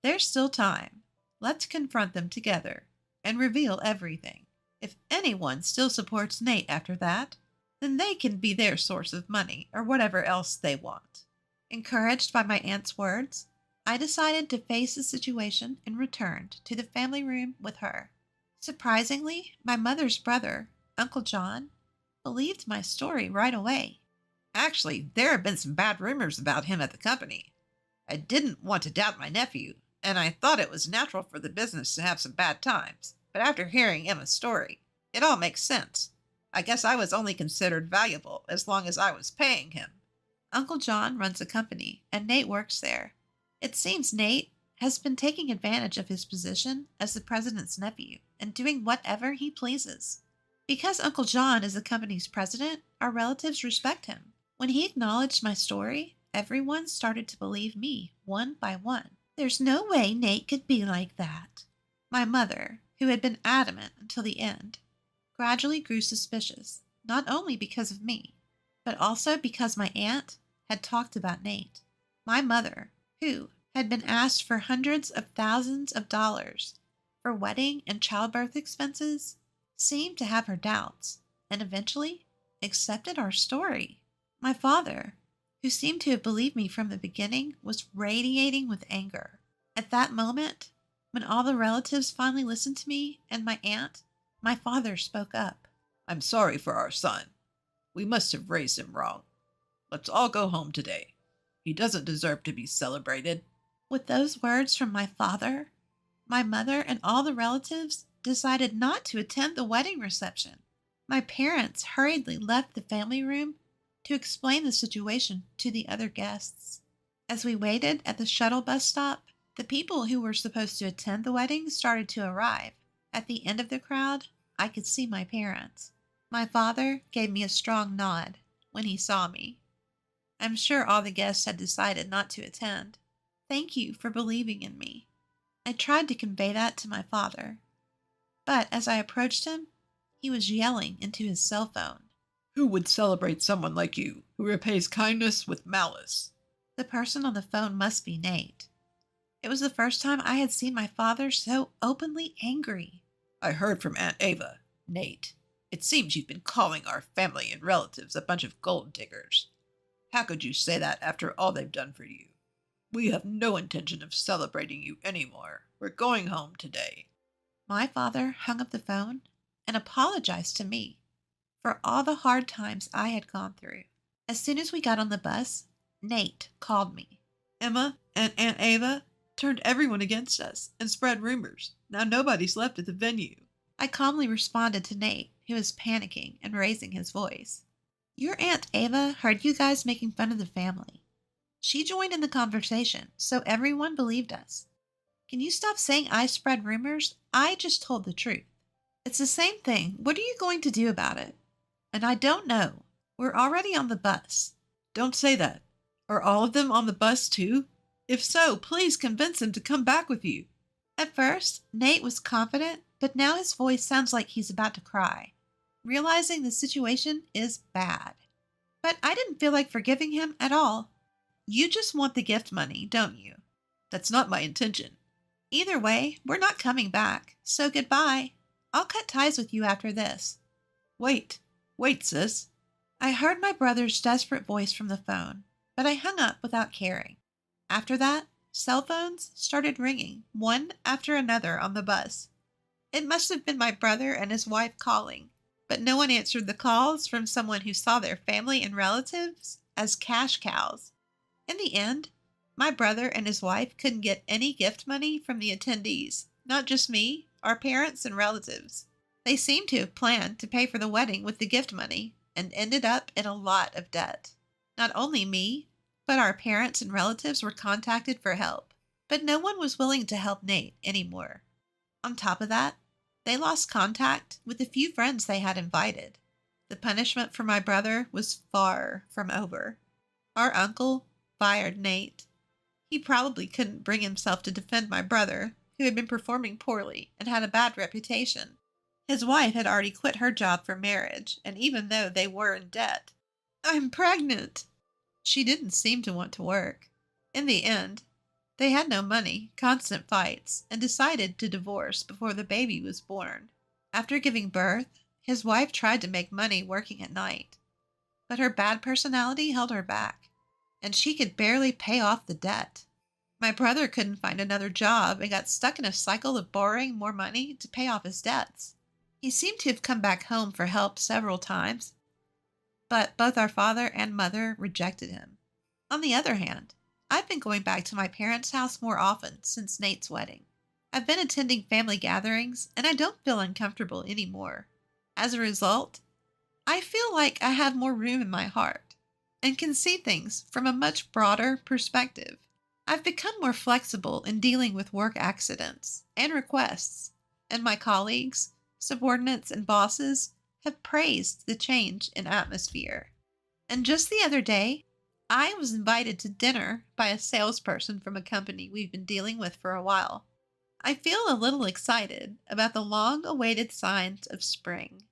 There's still time. Let's confront them together and reveal everything. If anyone still supports Nate after that, then they can be their source of money or whatever else they want." Encouraged by my aunt's words, I decided to face the situation and returned to the family room with her. Surprisingly, my mother's brother, Uncle John, believed my story right away. "Actually, there have been some bad rumors about him at the company. I didn't want to doubt my nephew, and I thought it was natural for the business to have some bad times. But after hearing Emma's story, it all makes sense. I guess I was only considered valuable as long as I was paying him." Uncle John runs a company, and Nate works there. It seems Nate has been taking advantage of his position as the president's nephew and doing whatever he pleases. Because Uncle John is the company's president, our relatives respect him. When he acknowledged my story, everyone started to believe me one by one. "There's no way Nate could be like that." My mother, who had been adamant until the end, gradually grew suspicious, not only because of me, but also because my aunt had talked about Nate. My mother, who had been asked for hundreds of thousands of dollars for wedding and childbirth expenses, seemed to have her doubts and eventually accepted our story. My father, who seemed to have believed me from the beginning, was radiating with anger. At that moment, when all the relatives finally listened to me and my aunt, my father spoke up. "I'm sorry for our son. We must have raised him wrong. Let's all go home today. He doesn't deserve to be celebrated." With those words from my father, my mother and all the relatives decided not to attend the wedding reception. My parents hurriedly left the family room to explain the situation to the other guests. As we waited at the shuttle bus stop, the people who were supposed to attend the wedding started to arrive. At the end of the crowd, I could see my parents. My father gave me a strong nod when he saw me. I'm sure all the guests had decided not to attend. Thank you for believing in me. I tried to convey that to my father, but as I approached him, he was yelling into his cell phone. Who would celebrate someone like you, who repays kindness with malice? The person on the phone must be Nate. It was the first time I had seen my father so openly angry. I heard from Aunt Ava, Nate. It seems you've been calling our family and relatives a bunch of gold diggers. How could you say that after all they've done for you? We have no intention of celebrating you anymore. We're going home today. My father hung up the phone and apologized to me for all the hard times I had gone through. As soon as we got on the bus, Nate called me. Emma and Aunt Ava turned everyone against us and spread rumors. Now nobody's left at the venue. I calmly responded to Nate, who was panicking and raising his voice. Your Aunt Ava heard you guys making fun of the family. She joined in the conversation, so everyone believed us. Can you stop saying I spread rumors? I just told the truth. It's the same thing. What are you going to do about it? And I don't know. We're already on the bus. Don't say that. Are all of them on the bus too? If so, please convince them to come back with you. At first, Nate was confident, but now his voice sounds like he's about to cry, realizing the situation is bad. But I didn't feel like forgiving him at all. You just want the gift money, don't you? That's not my intention. Either way, we're not coming back, so goodbye. I'll cut ties with you after this. Wait, sis. I heard my brother's desperate voice from the phone, but I hung up without caring. After that, cell phones started ringing, one after another on the bus. It must have been my brother and his wife calling, but no one answered the calls from someone who saw their family and relatives as cash cows. In the end, my brother and his wife couldn't get any gift money from the attendees, not just me, our parents and relatives. They seemed to have planned to pay for the wedding with the gift money and ended up in a lot of debt. Not only me, but our parents and relatives were contacted for help, but no one was willing to help Nate anymore. On top of that, they lost contact with the few friends they had invited. The punishment for my brother was far from over. Our uncle fired Nate. He probably couldn't bring himself to defend my brother, who had been performing poorly and had a bad reputation. His wife had already quit her job for marriage, and even though they were in debt, I'm pregnant. She didn't seem to want to work. In the end, they had no money, constant fights, and decided to divorce before the baby was born. After giving birth, his wife tried to make money working at night, but her bad personality held her back, and she could barely pay off the debt. My brother couldn't find another job and got stuck in a cycle of borrowing more money to pay off his debts. He seemed to have come back home for help several times, but both our father and mother rejected him. On the other hand, I've been going back to my parents' house more often since Nate's wedding. I've been attending family gatherings, and I don't feel uncomfortable anymore. As a result, I feel like I have more room in my heart and can see things from a much broader perspective. I've become more flexible in dealing with work accidents and requests, and my colleagues, subordinates, and bosses have praised the change in atmosphere. And just the other day, I was invited to dinner by a salesperson from a company we've been dealing with for a while. I feel a little excited about the long-awaited signs of spring.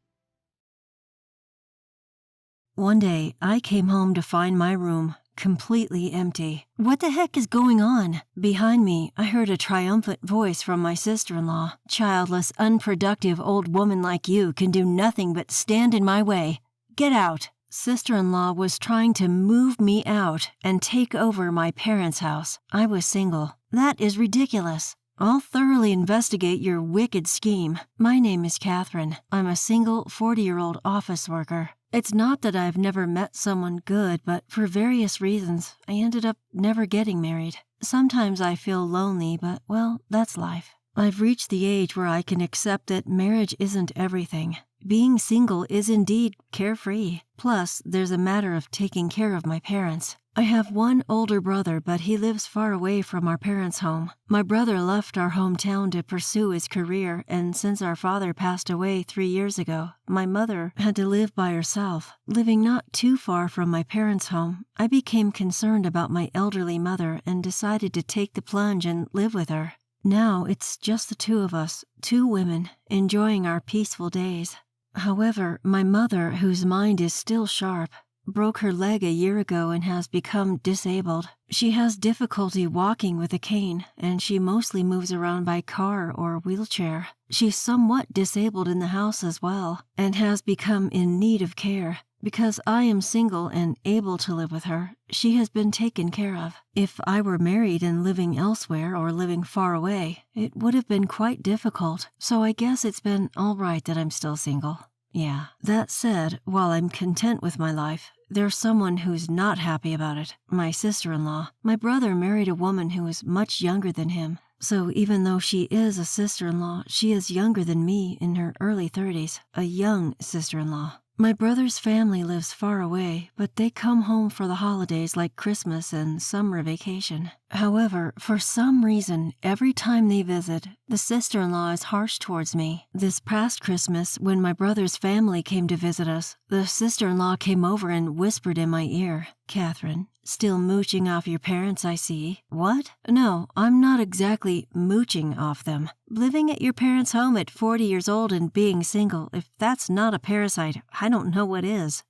One day, I came home to find my room completely empty. What the heck is going on? Behind me, I heard a triumphant voice from my sister-in-law. Childless, unproductive old woman like you can do nothing but stand in my way. Get out. Sister-in-law was trying to move me out and take over my parents' house. I was single. That is ridiculous. I'll thoroughly investigate your wicked scheme. My name is Catherine. I'm a single 40-year-old office worker. It's not that I've never met someone good, but for various reasons, I ended up never getting married. Sometimes I feel lonely, but, well, that's life. I've reached the age where I can accept that marriage isn't everything. Being single is indeed carefree. Plus, there's a matter of taking care of my parents. I have one older brother, but he lives far away from our parents' home. My brother left our hometown to pursue his career, and since our father passed away 3 years ago, my mother had to live by herself. Living not too far from my parents' home, I became concerned about my elderly mother and decided to take the plunge and live with her. Now it's just the two of us, 2 women, enjoying our peaceful days. However, my mother, whose mind is still sharp, broke her leg a year ago and has become disabled. She has difficulty walking with a cane, and she mostly moves around by car or wheelchair. She's somewhat disabled in the house as well, and has become in need of care. Because I am single and able to live with her, she has been taken care of. If I were married and living elsewhere or living far away, it would have been quite difficult, so I guess it's been all right that I'm still single. Yeah. That said, while I'm content with my life, there's someone who's not happy about it. My sister-in-law. My brother married a woman who is much younger than him. So even though she is a sister-in-law, she is younger than me in her early 30s. A young sister-in-law. My brother's family lives far away, but they come home for the holidays like Christmas and summer vacation. However, for some reason, every time they visit, the sister-in-law is harsh towards me. This past Christmas, when my brother's family came to visit us, the sister-in-law came over and whispered in my ear, "Catherine, still mooching off your parents, I see." What? No, I'm not exactly mooching off them. Living at your parents' home at 40 years old and being single, if that's not a parasite, I don't know what is.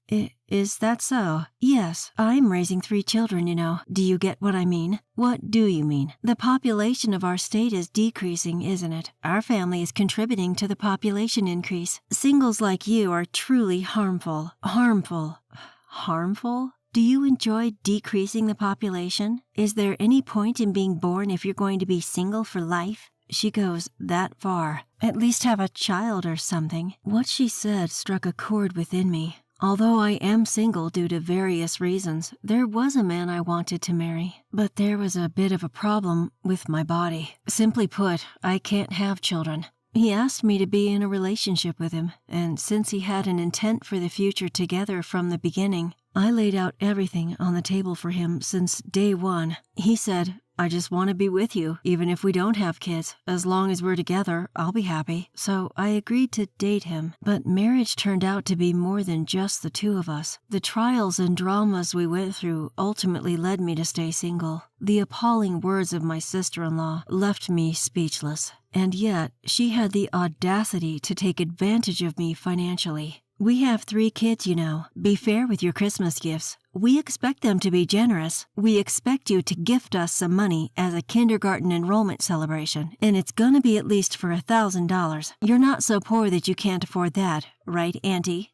Is that so? Yes, I'm raising 3 children, you know. Do you get what I mean? What do you mean? The population of our state is decreasing, isn't it? Our family is contributing to the population increase. Singles like you are truly harmful. Harmful? Do you enjoy decreasing the population? Is there any point in being born if you're going to be single for life? She goes that far. At least have a child or something. What she said struck a chord within me. Although I am single due to various reasons, there was a man I wanted to marry. But there was a bit of a problem with my body. Simply put, I can't have children. He asked me to be in a relationship with him, and since he had an intent for the future together from the beginning, I laid out everything on the table for him since day one. He said, "I just want to be with you, even if we don't have kids. As long as we're together, I'll be happy." So I agreed to date him. But marriage turned out to be more than just the 2 of us. The trials and dramas we went through ultimately led me to stay single. The appalling words of my sister-in-law left me speechless. And yet, she had the audacity to take advantage of me financially. We have 3 kids, you know. Be fair with your Christmas gifts. We expect them to be generous. We expect you to gift us some money as a kindergarten enrollment celebration, and it's gonna be at least for $1,000. You're not so poor that you can't afford that, right, Auntie?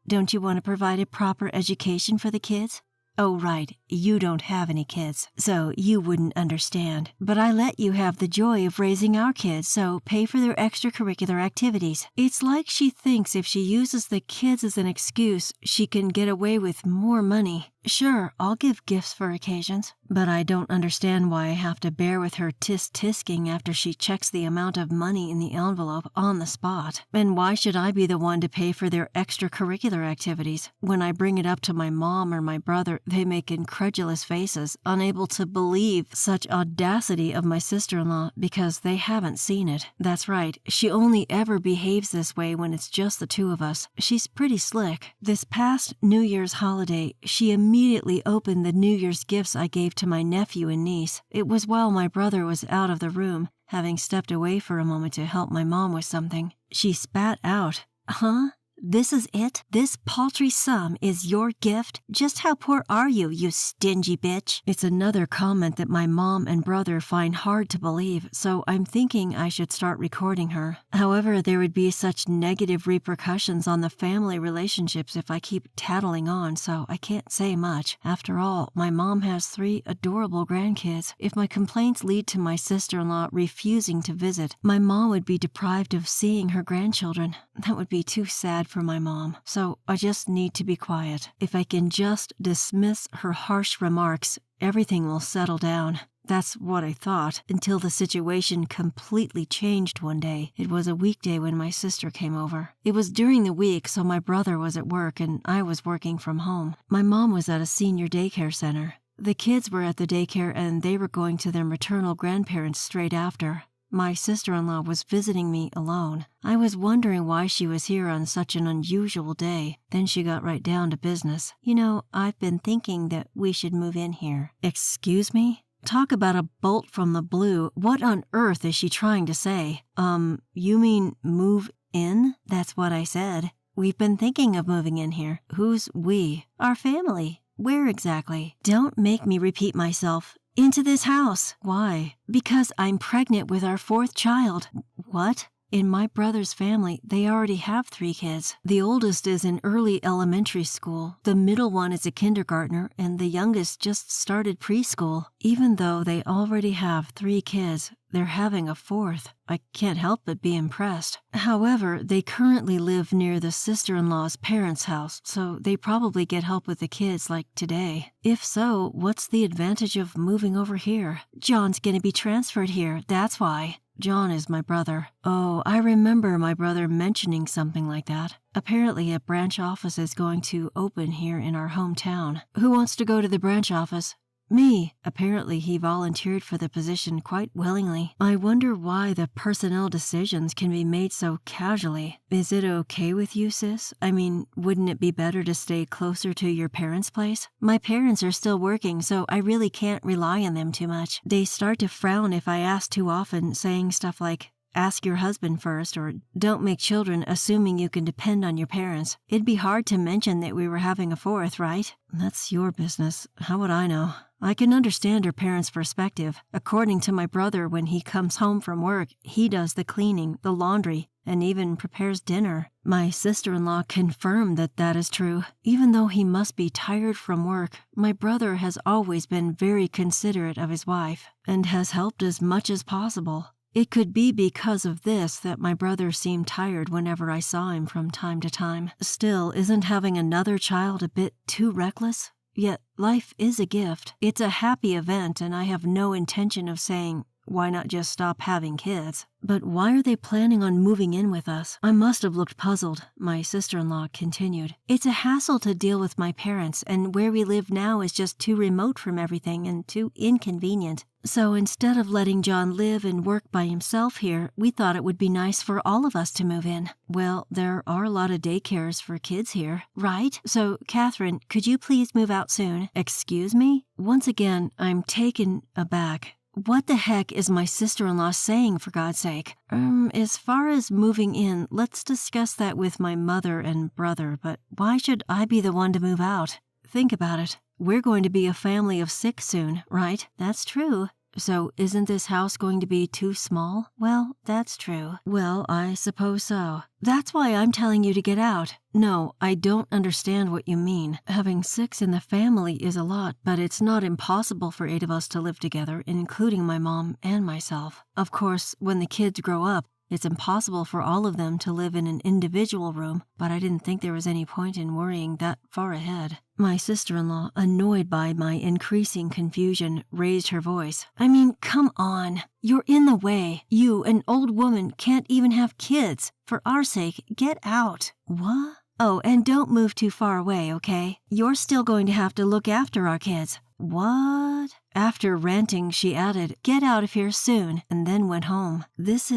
Don't you want to provide a proper education for the kids? Oh, right, you don't have any kids, so you wouldn't understand. But I let you have the joy of raising our kids, so pay for their extracurricular activities. It's like she thinks if she uses the kids as an excuse, she can get away with more money. Sure, I'll give gifts for occasions, but I don't understand why I have to bear with her tisk-tisking after she checks the amount of money in the envelope on the spot. And why should I be the one to pay for their extracurricular activities? When I bring it up to my mom or my brother, they make incredulous faces, unable to believe such audacity of my sister-in-law because they haven't seen it. That's right, she only ever behaves this way when it's just the 2 of us. She's pretty slick. This past New Year's holiday, she immediately opened the New Year's gifts I gave to my nephew and niece. It was while my brother was out of the room, having stepped away for a moment to help my mom with something. She spat out, "Huh? This is it? This paltry sum is your gift? Just how poor are you, you stingy bitch?" It's another comment that my mom and brother find hard to believe, so I'm thinking I should start recording her. However, there would be such negative repercussions on the family relationships if I keep tattling on, so I can't say much. After all, my mom has 3 adorable grandkids. If my complaints lead to my sister-in-law refusing to visit, my mom would be deprived of seeing her grandchildren. That would be too sad for my mom, so I just need to be quiet. If I can just dismiss her harsh remarks, everything will settle down. That's what I thought, until the situation completely changed one day. It was a weekday when my sister came over. It was during the week, so my brother was at work and I was working from home. My mom was at a senior daycare center. The kids were at the daycare and they were going to their maternal grandparents straight after. My sister-in-law was visiting me alone. I was wondering why she was here on such an unusual day. Then she got right down to business. You know, I've been thinking that we should move in here. Excuse me? Talk about a bolt from the blue. What on earth is she trying to say? You mean move in? That's what I said. We've been thinking of moving in here. Who's we? Our family. Where exactly? Don't make me repeat myself. Into this house. Why? Because I'm pregnant with our 4th child. What? In my brother's family, they already have 3 kids. The oldest is in early elementary school, the middle one is a kindergartner, and the youngest just started preschool. Even though they already have 3 kids, they're having a 4th. I can't help but be impressed. However, they currently live near the sister-in-law's parents' house, so they probably get help with the kids like today. If so, what's the advantage of moving over here? John's gonna be transferred here, that's why. John is my brother. Oh, I remember my brother mentioning something like that. Apparently a branch office is going to open here in our hometown. Who wants to go to the branch office? Me. Apparently he volunteered for the position quite willingly. I wonder why the personnel decisions can be made so casually. Is it okay with you, sis? I mean, wouldn't it be better to stay closer to your parents' place? My parents are still working, so I really can't rely on them too much. They start to frown if I ask too often, saying stuff like, ask your husband first, or don't make children assuming you can depend on your parents. It'd be hard to mention that we were having a 4th, right? That's your business. How would I know? I can understand her parents' perspective. According to my brother, when he comes home from work, he does the cleaning, the laundry, and even prepares dinner. My sister-in-law confirmed that that is true. Even though he must be tired from work, my brother has always been very considerate of his wife and has helped as much as possible. It could be because of this that my brother seemed tired whenever I saw him from time to time. Still, isn't having another child a bit too reckless? Yet, life is a gift. It's a happy event, and I have no intention of saying, why not just stop having kids? But why are they planning on moving in with us? I must have looked puzzled. My sister-in-law continued. It's a hassle to deal with my parents, and where we live now is just too remote from everything and too inconvenient. So instead of letting John live and work by himself here, we thought it would be nice for all of us to move in. Well, there are a lot of daycares for kids here, right? So, Catherine, could you please move out soon? Excuse me? Once again, I'm taken aback. What the heck is my sister-in-law saying, for God's sake? As far as moving in, let's discuss that with my mother and brother, but why should I be the one to move out? Think about it. We're going to be a family of 6 soon, right? That's true. So isn't this house going to be too small? Well, that's true. Well, I suppose so. That's why I'm telling you to get out. No, I don't understand what you mean. Having 6 in the family is a lot, but it's not impossible for 8 of us to live together, including my mom and myself. Of course, when the kids grow up, it's impossible for all of them to live in an individual room, but I didn't think there was any point in worrying that far ahead. My sister-in-law, annoyed by my increasing confusion, raised her voice. I mean, come on. You're in the way. You, an old woman, can't even have kids. For our sake, get out. What? Oh, and don't move too far away, okay? You're still going to have to look after our kids. What? After ranting, she added, get out of here soon, and then went home. This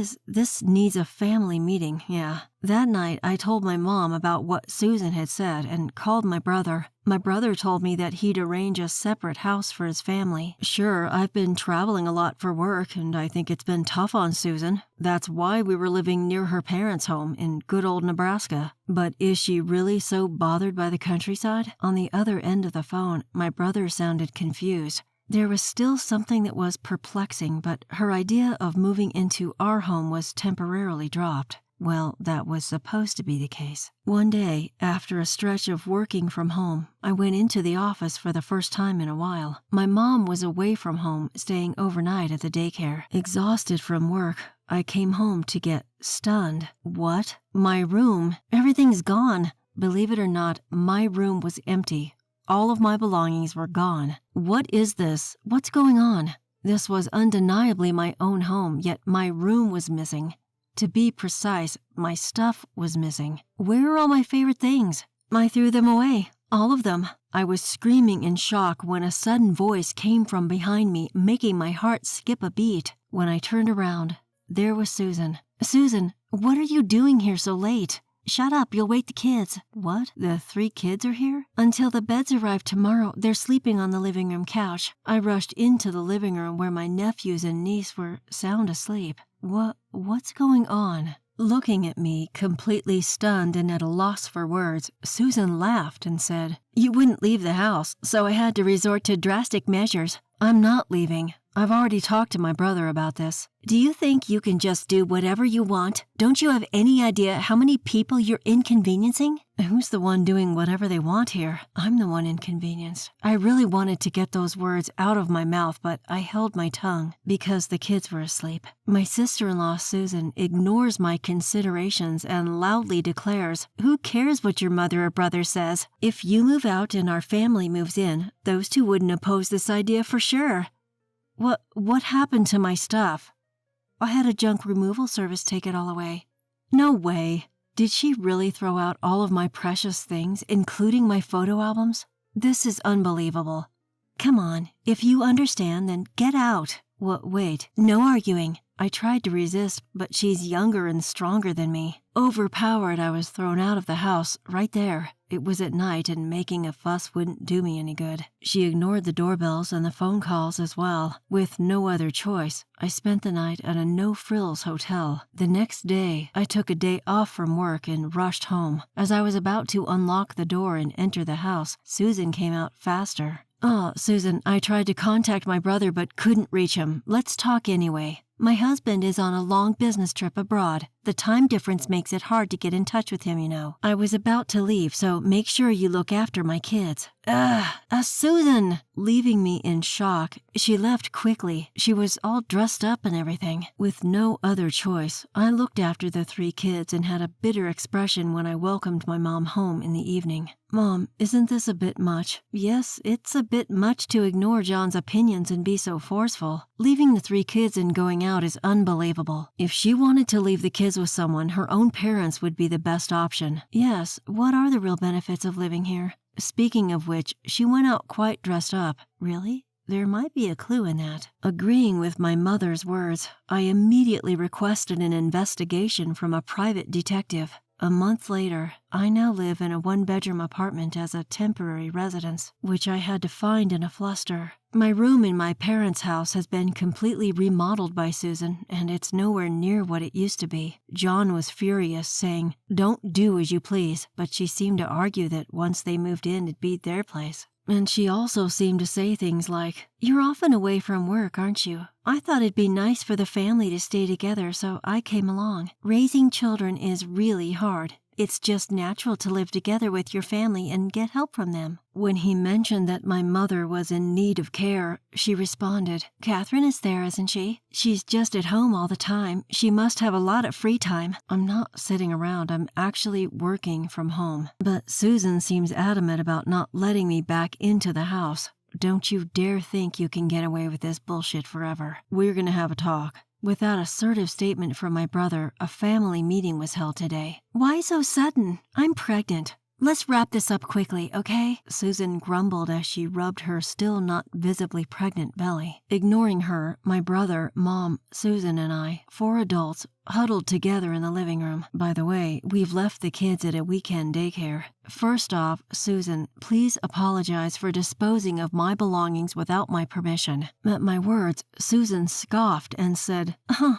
needs a family meeting, yeah. That night, I told my mom about what Susan had said and called my brother. My brother told me that he'd arrange a separate house for his family. Sure, I've been traveling a lot for work, and I think it's been tough on Susan. That's why we were living near her parents' home in good old Nebraska. But is she really so bothered by the countryside? On the other end of the phone, my brother sounded confused. There was still something that was perplexing, but her idea of moving into our home was temporarily dropped. Well, that was supposed to be the case. One day, after a stretch of working from home, I went into the office for the first time in a while. My mom was away from home, staying overnight at the daycare. Exhausted from work, I came home to get stunned. What? My room? Everything's gone. Believe it or not, my room was empty. All of my belongings were gone. What is this? What's going on? This was undeniably my own home, yet my room was missing. To be precise, my stuff was missing. Where are all my favorite things? I threw them away. All of them. I was screaming in shock when a sudden voice came from behind me, making my heart skip a beat. When I turned around, there was Susan. Susan, what are you doing here so late? Shut up, you'll wake the kids. What? The 3 kids are here? Until the beds arrive tomorrow, they're sleeping on the living room couch. I rushed into the living room where my nephews and niece were sound asleep. What's going on? Looking at me, completely stunned and at a loss for words, Susan laughed and said, "You wouldn't leave the house, so I had to resort to drastic measures. I'm not leaving. I've already talked to my brother about this. Do you think you can just do whatever you want? Don't you have any idea how many people you're inconveniencing?" Who's the one doing whatever they want here? I'm the one inconvenienced. I really wanted to get those words out of my mouth, but I held my tongue because the kids were asleep. My sister-in-law, Susan, ignores my considerations and loudly declares, "Who cares what your mother or brother says? If you move out and our family moves in, those 2 wouldn't oppose this idea for sure." What happened to my stuff? I had a junk removal service take it all away. No way. Did she really throw out all of my precious things, including my photo albums? This is unbelievable. Come on, if you understand, then get out. Wait, no arguing. I tried to resist, but she's younger and stronger than me. Overpowered, I was thrown out of the house, right there. It was at night, and making a fuss wouldn't do me any good. She ignored the doorbells and the phone calls as well. With no other choice, I spent the night at a no-frills hotel. The next day, I took a day off from work and rushed home. As I was about to unlock the door and enter the house, Susan came out faster. "Oh, Susan, I tried to contact my brother but couldn't reach him. Let's talk anyway. My husband is on a long business trip abroad. The time difference makes it hard to get in touch with him, you know. I was about to leave, so make sure you look after my kids." Susan! Leaving me in shock, she left quickly. She was all dressed up and everything. With no other choice, I looked after the 3 kids and had a bitter expression when I welcomed my mom home in the evening. "Mom, isn't this a bit much?" "Yes, it's a bit much to ignore John's opinions and be so forceful. Leaving the 3 kids and going out is unbelievable. If she wanted to leave the kids with someone, her own parents would be the best option. Yes, what are the real benefits of living here?" Speaking of which, she went out quite dressed up. Really? There might be a clue in that. Agreeing with my mother's words, I immediately requested an investigation from a private detective. A month later, I now live in a 1-bedroom apartment as a temporary residence, which I had to find in a fluster. My room in my parents' house has been completely remodeled by Susan, and it's nowhere near what it used to be. John was furious, saying, "Don't do as you please," but she seemed to argue that once they moved in, it'd be their place. And she also seemed to say things like, "You're often away from work, aren't you? I thought it'd be nice for the family to stay together, so I came along. Raising children is really hard. It's just natural to live together with your family and get help from them." When he mentioned that my mother was in need of care, she responded, "Catherine is there, isn't she? She's just at home all the time. She must have a lot of free time." I'm not sitting around. I'm actually working from home. But Susan seems adamant about not letting me back into the house. Don't you dare think you can get away with this bullshit forever. We're gonna have a talk. With that assertive statement from my brother, a family meeting was held today. "Why so sudden? I'm pregnant. Let's wrap this up quickly, okay?" Susan grumbled as she rubbed her still not visibly pregnant belly. Ignoring her, my brother, Mom, Susan, and I, 4 adults, huddled together in the living room. By the way, we've left the kids at a weekend daycare. First off, Susan, please apologize for disposing of my belongings without my permission. At my words, Susan scoffed and said,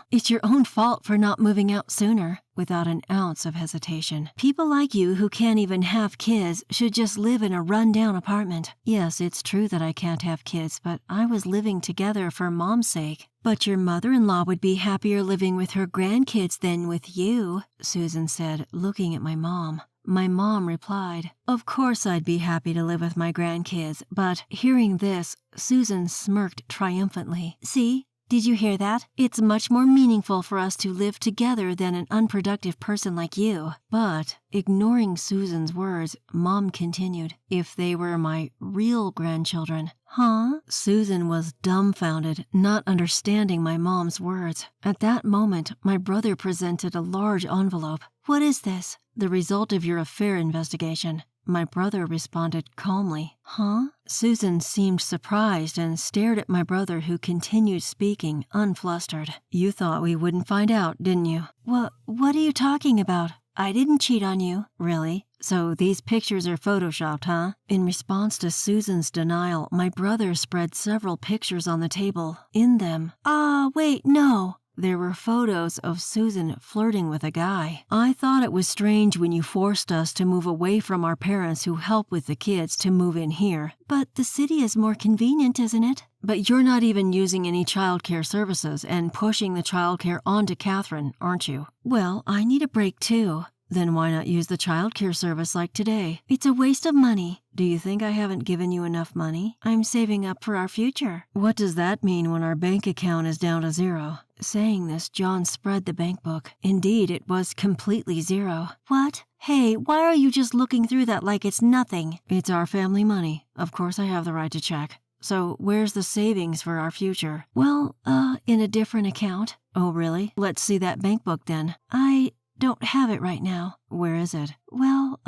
"It's your own fault for not moving out sooner," without an ounce of hesitation. "People like you who can't even have kids should just live in a run-down apartment." Yes, it's true that I can't have kids, but I was living together for Mom's sake. "But your mother-in-law would be happier living with her grandkids than with you," Susan said, looking at my mom. My mom replied, "Of course I'd be happy to live with my grandkids," but hearing this, Susan smirked triumphantly. "See? Did you hear that? It's much more meaningful for us to live together than an unproductive person like you." But, ignoring Susan's words, Mom continued, "If they were my real grandchildren, Huh? Susan was dumbfounded, not understanding my mom's words. At that moment, my brother presented a large envelope. What is this? The result of your affair investigation. My brother responded calmly. Huh? Susan seemed surprised and stared at my brother, who continued speaking, unflustered. You thought we wouldn't find out, didn't you? What are you talking about? I didn't cheat on you. Really? So these pictures are photoshopped, huh? In response to Susan's denial, my brother spread several pictures on the table. In them, wait, no. There were photos of Susan flirting with a guy. I thought it was strange when you forced us to move away from our parents who help with the kids to move in here. But the city is more convenient, isn't it? But you're not even using any childcare services and pushing the childcare onto Catherine, aren't you? Well, I need a break too. Then why not use the childcare service like today? It's a waste of money. Do you think I haven't given you enough money? I'm saving up for our future. What does that mean when our bank account is down to zero? Saying this, John spread the bank book. Indeed, it was completely zero. What? Hey, why are you just looking through that like it's nothing? It's our family money. Of course I have the right to check. So where's the savings for our future? Well, in a different account. Oh, really? Let's see that bank book then. I don't have it right now. Where is it? Well,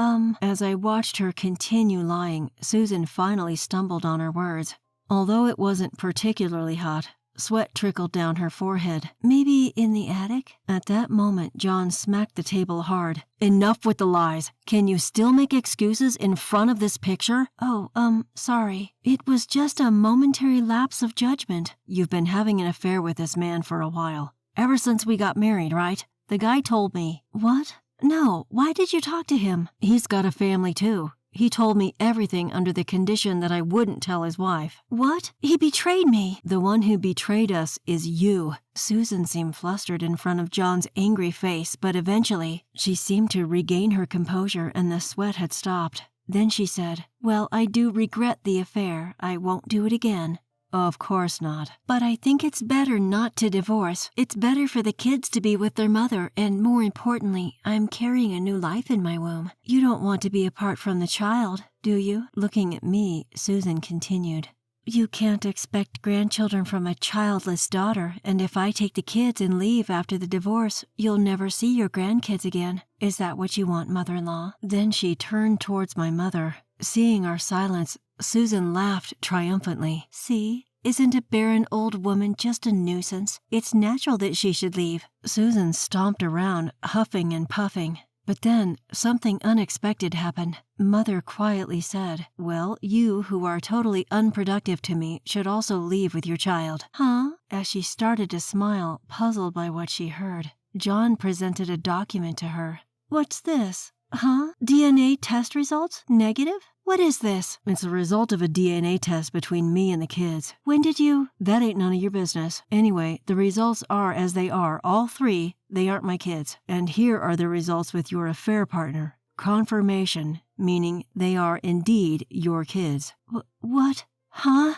As I watched her continue lying, Susan finally stumbled on her words. Although it wasn't particularly hot, sweat trickled down her forehead. Maybe in the attic? At that moment, John smacked the table hard. Enough with the lies. Can you still make excuses in front of this picture? Oh, sorry. It was just a momentary lapse of judgment. You've been having an affair with this man for a while. Ever since we got married, right? The guy told me. What? No, why did you talk to him? He's got a family too. He told me everything under the condition that I wouldn't tell his wife. What? He betrayed me. The one who betrayed us is you. Susan seemed flustered in front of John's angry face, but eventually she seemed to regain her composure and the sweat had stopped. Then she said, Well, I do regret the affair. I won't do it again. Of course not. But I think it's better not to divorce. It's better for the kids to be with their mother, and more importantly, I'm carrying a new life in my womb. You don't want to be apart from the child, do you? Looking at me, Susan continued. You can't expect grandchildren from a childless daughter, and if I take the kids and leave after the divorce, you'll never see your grandkids again. Is that what you want, mother-in-law? Then she turned towards my mother. Seeing our silence, Susan laughed triumphantly. See? Isn't a barren old woman just a nuisance? It's natural that she should leave. Susan stomped around, huffing and puffing. But then, something unexpected happened. Mother quietly said, Well, you, who are totally unproductive to me, should also leave with your child. Huh? As she started to smile, puzzled by what she heard, John presented a document to her. What's this? Huh? DNA test results? Negative? What is this? It's the result of a DNA test between me and the kids. When did you? That ain't none of your business. Anyway, the results are as they are, all three. They aren't my kids. And here are the results with your affair partner. Confirmation, meaning they are indeed your kids. What? Huh?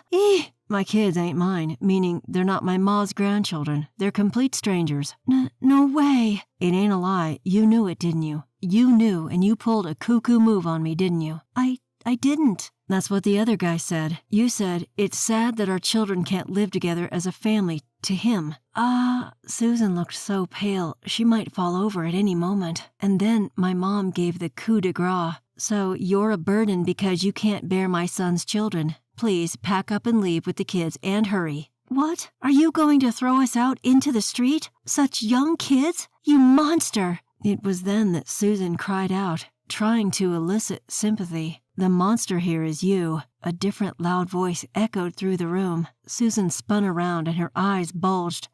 My kids ain't mine, meaning they're not my ma's grandchildren. They're complete strangers. No way. It ain't a lie. You knew it, didn't you? You knew, and you pulled a cuckoo move on me, didn't you? I didn't. That's what the other guy said. You said, it's sad that our children can't live together as a family, to him. Susan looked so pale, she might fall over at any moment. And then my mom gave the coup de grace. So you're a burden because you can't bear my son's children. Please pack up and leave with the kids and hurry. What? Are you going to throw us out into the street? Such young kids? You monster! It was then that Susan cried out, trying to elicit sympathy. The monster here is you. A different loud voice echoed through the room. Susan spun around and her eyes bulged.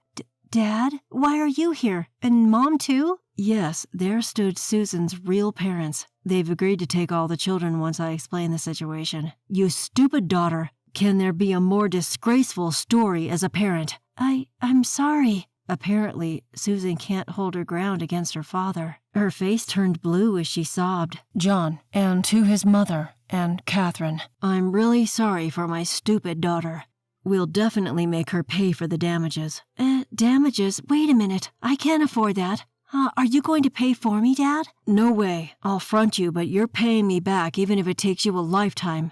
Dad? Why are you here? And Mom too? Yes, there stood Susan's real parents. They've agreed to take all the children once I explain the situation. You stupid daughter! Can there be a more disgraceful story as a parent? I'm sorry. Apparently, Susan can't hold her ground against her father. Her face turned blue as she sobbed. John, and to his mother, and Catherine, I'm really sorry for my stupid daughter. We'll definitely make her pay for the damages. Damages? Wait a minute. I can't afford that. Are you going to pay for me, Dad? No way. I'll front you, but you're paying me back even if it takes you a lifetime.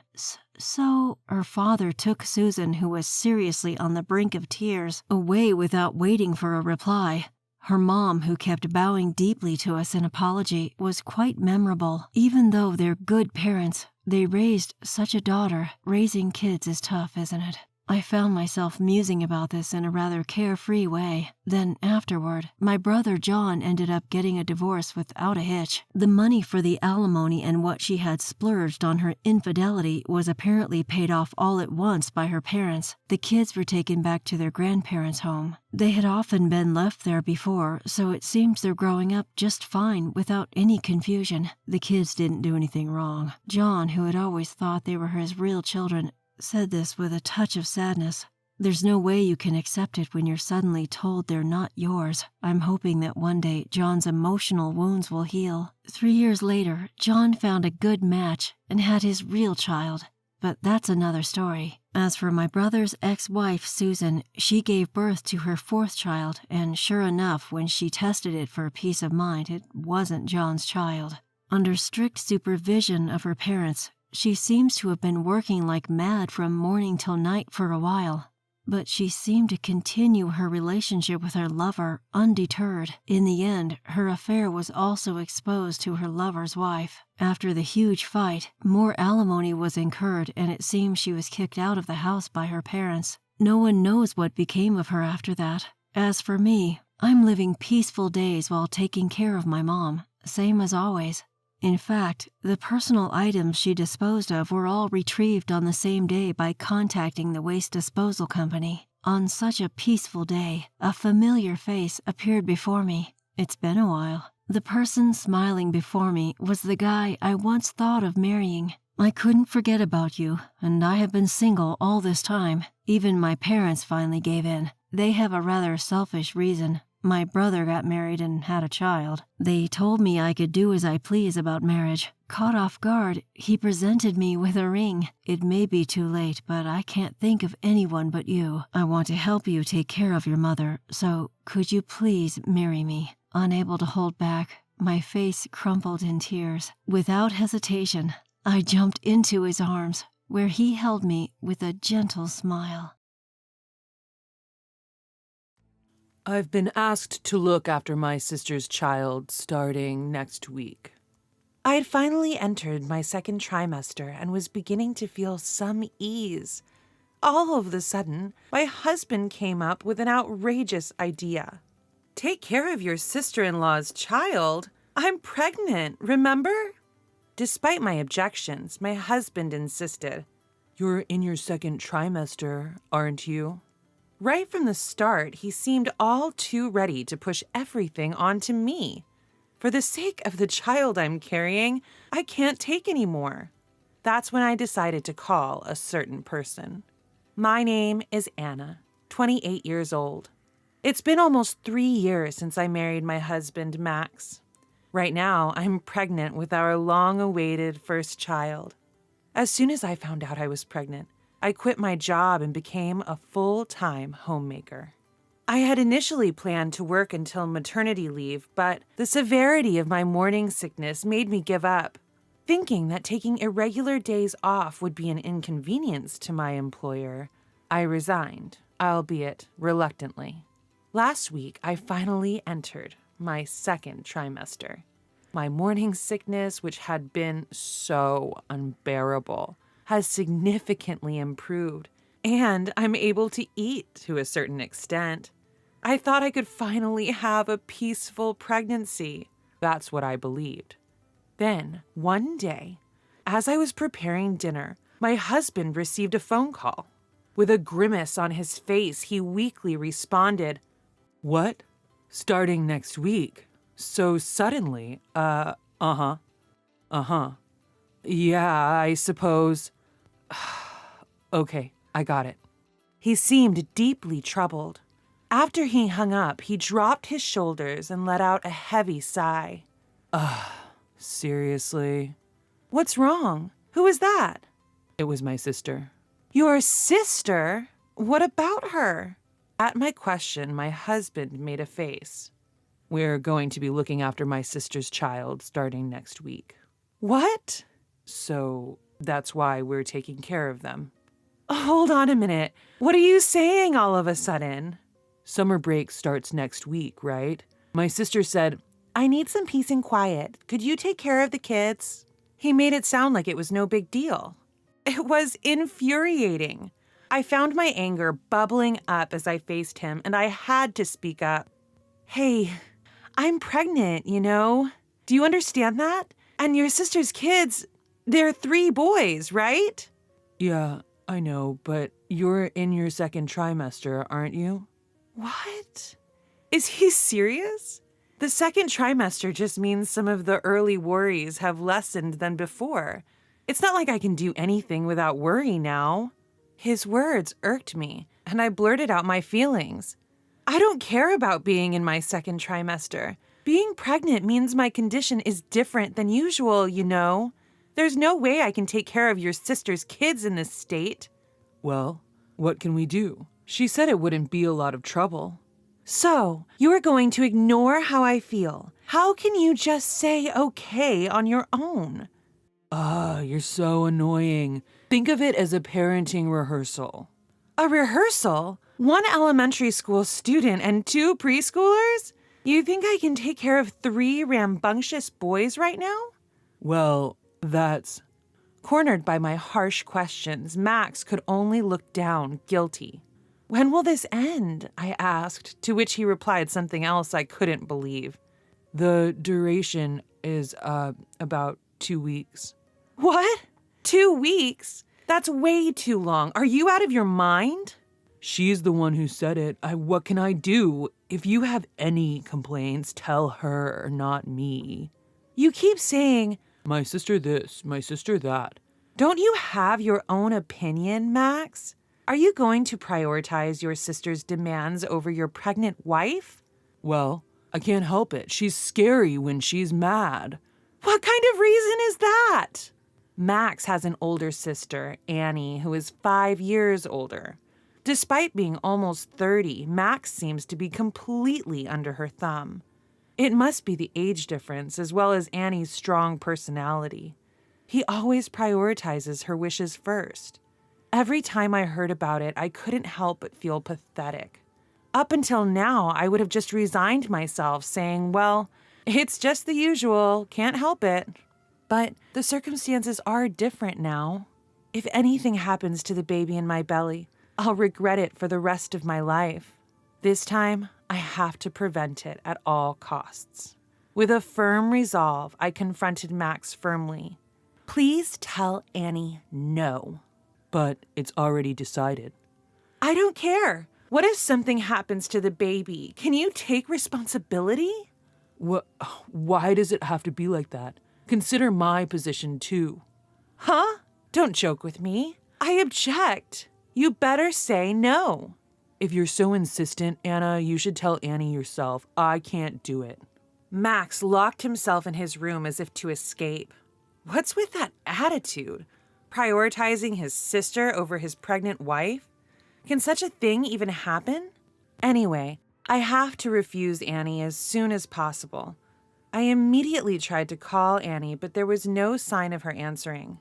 So, her father took Susan, who was seriously on the brink of tears, away without waiting for a reply. Her mom, who kept bowing deeply to us in apology, was quite memorable. Even though they're good parents, they raised such a daughter. Raising kids is tough, isn't it? I found myself musing about this in a rather carefree way. Then afterward, my brother John ended up getting a divorce without a hitch. The money for the alimony and what she had splurged on her infidelity was apparently paid off all at once by her parents. The kids were taken back to their grandparents' home. They had often been left there before, so it seems they're growing up just fine without any confusion. The kids didn't do anything wrong. John, who had always thought they were his real children, said this with a touch of sadness. There's no way you can accept it when you're suddenly told they're not yours. I'm hoping that one day John's emotional wounds will heal. 3 years later, John found a good match and had his real child. But that's another story. As for my brother's ex-wife, Susan, she gave birth to her 4th child, and sure enough, when she tested it for peace of mind, it wasn't John's child. Under strict supervision of her parents, she seems to have been working like mad from morning till night for a while. But she seemed to continue her relationship with her lover undeterred. In the end, her affair was also exposed to her lover's wife. After the huge fight, more alimony was incurred, and it seems she was kicked out of the house by her parents. No one knows what became of her after that. As for me, I'm living peaceful days while taking care of my mom, same as always. In fact, the personal items she disposed of were all retrieved on the same day by contacting the waste disposal company. On such a peaceful day, a familiar face appeared before me. It's been a while. The person smiling before me was the guy I once thought of marrying. I couldn't forget about you, and I have been single all this time. Even my parents finally gave in. They have a rather selfish reason. My brother got married and had a child. They told me I could do as I please about marriage. Caught off guard, he presented me with a ring. It may be too late, but I can't think of anyone but you. I want to help you take care of your mother, so could you please marry me? Unable to hold back, my face crumpled in tears. Without hesitation, I jumped into his arms, where he held me with a gentle smile. I've been asked to look after my sister's child starting next week. I had finally entered my 2nd trimester and was beginning to feel some ease. All of a sudden, my husband came up with an outrageous idea. Take care of your sister-in-law's child? I'm pregnant, remember? Despite my objections, my husband insisted. You're in your 2nd trimester, aren't you? Right from the start, he seemed all too ready to push everything onto me. For the sake of the child I'm carrying, I can't take any more. That's when I decided to call a certain person. My name is Anna, 28 years old. It's been almost 3 years since I married my husband, Max. Right now, I'm pregnant with our long-awaited first child. As soon as I found out I was pregnant, I quit my job and became a full-time homemaker. I had initially planned to work until maternity leave, but the severity of my morning sickness made me give up. Thinking that taking irregular days off would be an inconvenience to my employer, I resigned, albeit reluctantly. Last week, I finally entered my 2nd trimester. My morning sickness, which had been so unbearable, has significantly improved, and I'm able to eat to a certain extent. I thought I could finally have a peaceful pregnancy. That's what I believed. Then, one day, as I was preparing dinner, my husband received a phone call. With a grimace on his face, he weakly responded, "What? Starting next week? So suddenly? Uh-huh. Yeah, I suppose. Okay, I got it." He seemed deeply troubled. After he hung up, he dropped his shoulders and let out a heavy sigh. Seriously? What's wrong? Who is that? It was my sister. Your sister? What about her? At my question, my husband made a face. We're going to be looking after my sister's child starting next week. What? So That's why we're taking care of them. Hold on a minute. What are you saying all of a sudden? Summer break starts next week, right? My sister said, I need some peace and quiet. Could you take care of the kids? He made it sound like it was no big deal. It was infuriating. I found my anger bubbling up as I faced him, and I had to speak up. Hey, I'm pregnant, you know? Do you understand that? And your sister's kids, they're 3 boys, right? Yeah, I know, but you're in your second trimester, aren't you? What? Is he serious? The second trimester just means some of the early worries have lessened than before. It's not like I can do anything without worry now. His words irked me, and I blurted out my feelings. I don't care about being in my second trimester. Being pregnant means my condition is different than usual, you know. There's no way I can take care of your sister's kids in this state. Well, what can we do? She said it wouldn't be a lot of trouble. So, you're going to ignore how I feel. How can you just say okay on your own? You're so annoying. Think of it as a parenting rehearsal. A rehearsal? 1 elementary school student and 2 preschoolers? You think I can take care of 3 rambunctious boys right now? Well, that's... Cornered by my harsh questions, Max could only look down, guilty. When will this end? I asked, to which he replied something else I couldn't believe. The duration is, about 2 weeks. What? 2 weeks? That's way too long. Are you out of your mind? She's the one who said it. What can I do? If you have any complaints, tell her, not me. You keep saying, my sister this, my sister that. Don't you have your own opinion, Max? Are you going to prioritize your sister's demands over your pregnant wife? Well, I can't help it. She's scary when she's mad. What kind of reason is that? Max has an older sister, Annie, who is 5 years older. Despite being almost 30, Max seems to be completely under her thumb. It must be the age difference as well as Annie's strong personality. He always prioritizes her wishes first. Every time I heard about it, I couldn't help but feel pathetic. Up until now, I would have just resigned myself, saying, well, it's just the usual, can't help it. But the circumstances are different now. If anything happens to the baby in my belly, I'll regret it for the rest of my life. This time, I have to prevent it at all costs. With a firm resolve, I confronted Max firmly. Please tell Annie no. But it's already decided. I don't care. What if something happens to the baby? Can you take responsibility? Why does it have to be like that? Consider my position too. Huh? Don't joke with me. I object. You better say no. If you're so insistent, Anna, you should tell Annie yourself. I can't do it. Max locked himself in his room as if to escape. What's with that attitude? Prioritizing his sister over his pregnant wife? Can such a thing even happen? Anyway, I have to refuse Annie as soon as possible. I immediately tried to call Annie, but there was no sign of her answering.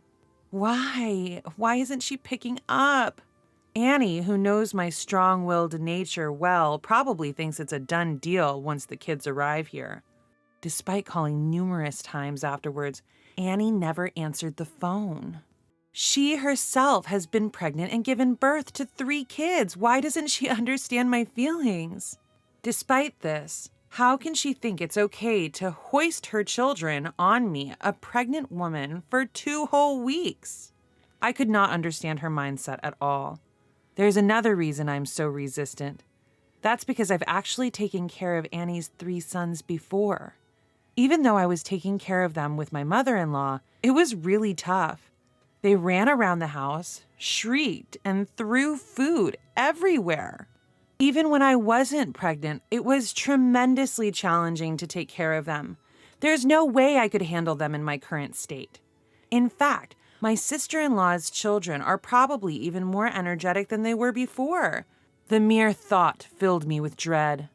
Why? Why isn't she picking up? Annie, who knows my strong-willed nature well, probably thinks it's a done deal once the kids arrive here. Despite calling numerous times afterwards, Annie never answered the phone. She herself has been pregnant and given birth to 3 kids. Why doesn't she understand my feelings? Despite this, how can she think it's okay to hoist her children on me, a pregnant woman, for 2 whole weeks? I could not understand her mindset at all. There's another reason I'm so resistant. That's because I've actually taken care of Annie's 3 sons before. Even though I was taking care of them with my mother-in-law, it was really tough. They ran around the house, shrieked, and threw food everywhere. Even when I wasn't pregnant, it was tremendously challenging to take care of them. There's no way I could handle them in my current state. In fact, my sister-in-law's children are probably even more energetic than they were before. The mere thought filled me with dread.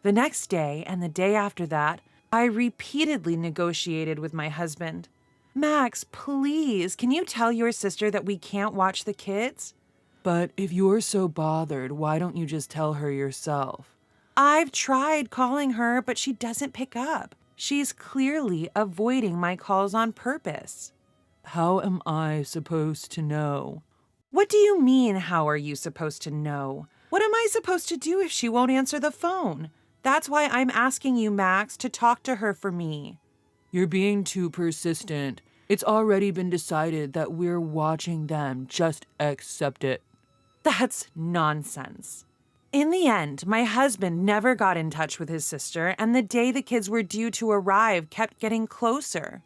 The next day and the day after that, I repeatedly negotiated with my husband. Max, please, can you tell your sister that we can't watch the kids? But if you're so bothered, why don't you just tell her yourself? I've tried calling her, but she doesn't pick up. She's clearly avoiding my calls on purpose. How am I supposed to know? What do you mean, how are you supposed to know? What am I supposed to do if she won't answer the phone? That's why I'm asking you, Max, to talk to her for me. You're being too persistent. It's already been decided that we're watching them. Just accept it. That's nonsense. In the end, my husband never got in touch with his sister, and the day the kids were due to arrive kept getting closer.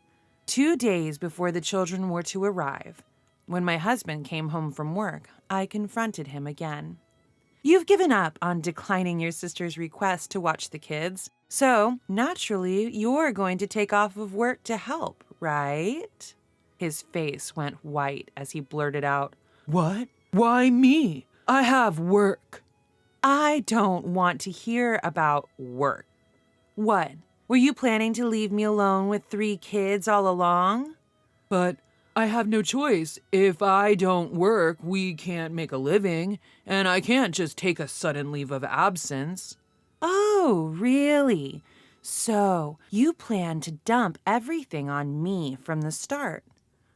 2 days before the children were to arrive, when my husband came home from work, I confronted him again. You've given up on declining your sister's request to watch the kids, so naturally you're going to take off of work to help, right? His face went white as he blurted out, What? Why me? I have work. I don't want to hear about work. What? Were you planning to leave me alone with 3 kids all along? But I have no choice. If I don't work, we can't make a living, and I can't just take a sudden leave of absence. Oh, really? So you plan to dump everything on me from the start?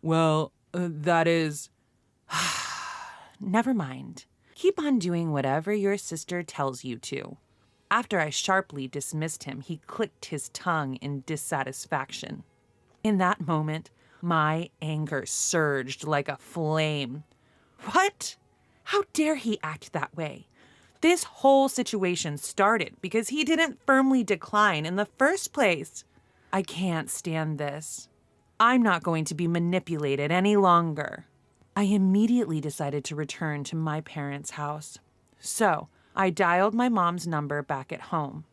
Well, that is... Never mind. Keep on doing whatever your sister tells you to. After I sharply dismissed him, he clicked his tongue in dissatisfaction. In that moment, my anger surged like a flame. What? How dare he act that way? This whole situation started because he didn't firmly decline in the first place. I can't stand this. I'm not going to be manipulated any longer. I immediately decided to return to my parents' house. So I dialed my mom's number back at home.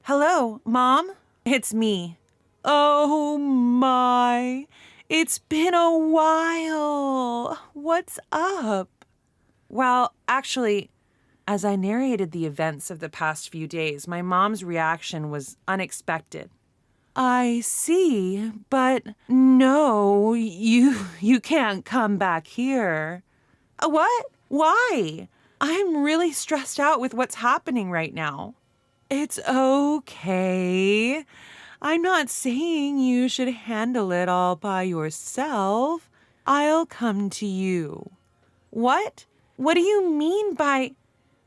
Hello, Mom? It's me. Oh my, it's been a while. What's up? Well, actually, as I narrated the events of the past few days, my mom's reaction was unexpected. I see, but no, you can't come back here. What? Why? I'm really stressed out with what's happening right now. It's okay. I'm not saying you should handle it all by yourself. I'll come to you. What? What do you mean by...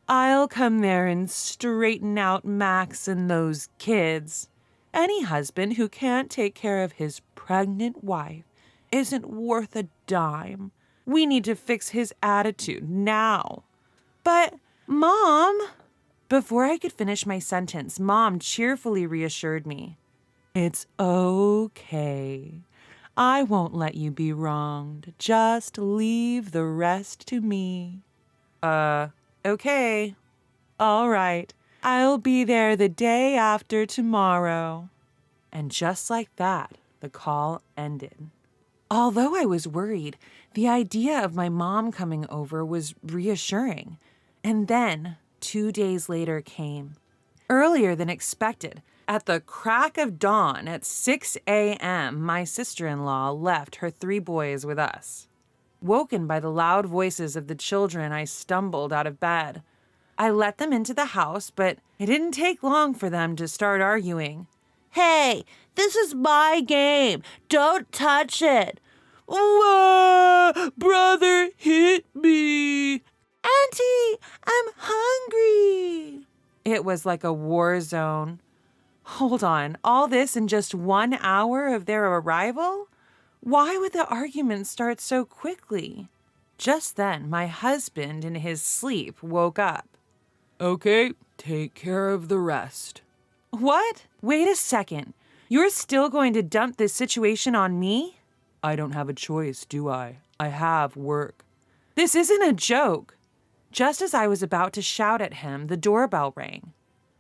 I'll come there and straighten out Max and those kids. Any husband who can't take care of his pregnant wife isn't worth a dime. We need to fix his attitude now. But, Mom... Before I could finish my sentence, Mom cheerfully reassured me. It's okay. I won't let you be wronged. Just leave the rest to me. Okay. All right. I'll be there the day after tomorrow. And just like that, the call ended. Although I was worried, the idea of my mom coming over was reassuring. And then, 2 days later came. Earlier than expected, at the crack of dawn at 6 a.m., my sister-in-law left her 3 boys with us. Woken by the loud voices of the children, I stumbled out of bed. I let them into the house, but it didn't take long for them to start arguing. Hey, this is my game. Don't touch it. Brother hit me. Auntie, I'm hungry. It was like a war zone. Hold on, all this in just 1 hour of their arrival? Why would the argument start so quickly? Just then, my husband in his sleep woke up. Okay, take care of the rest. What? Wait a second. You're still going to dump this situation on me? I don't have a choice, do I? I have work. This isn't a joke. Just as I was about to shout at him, the doorbell rang.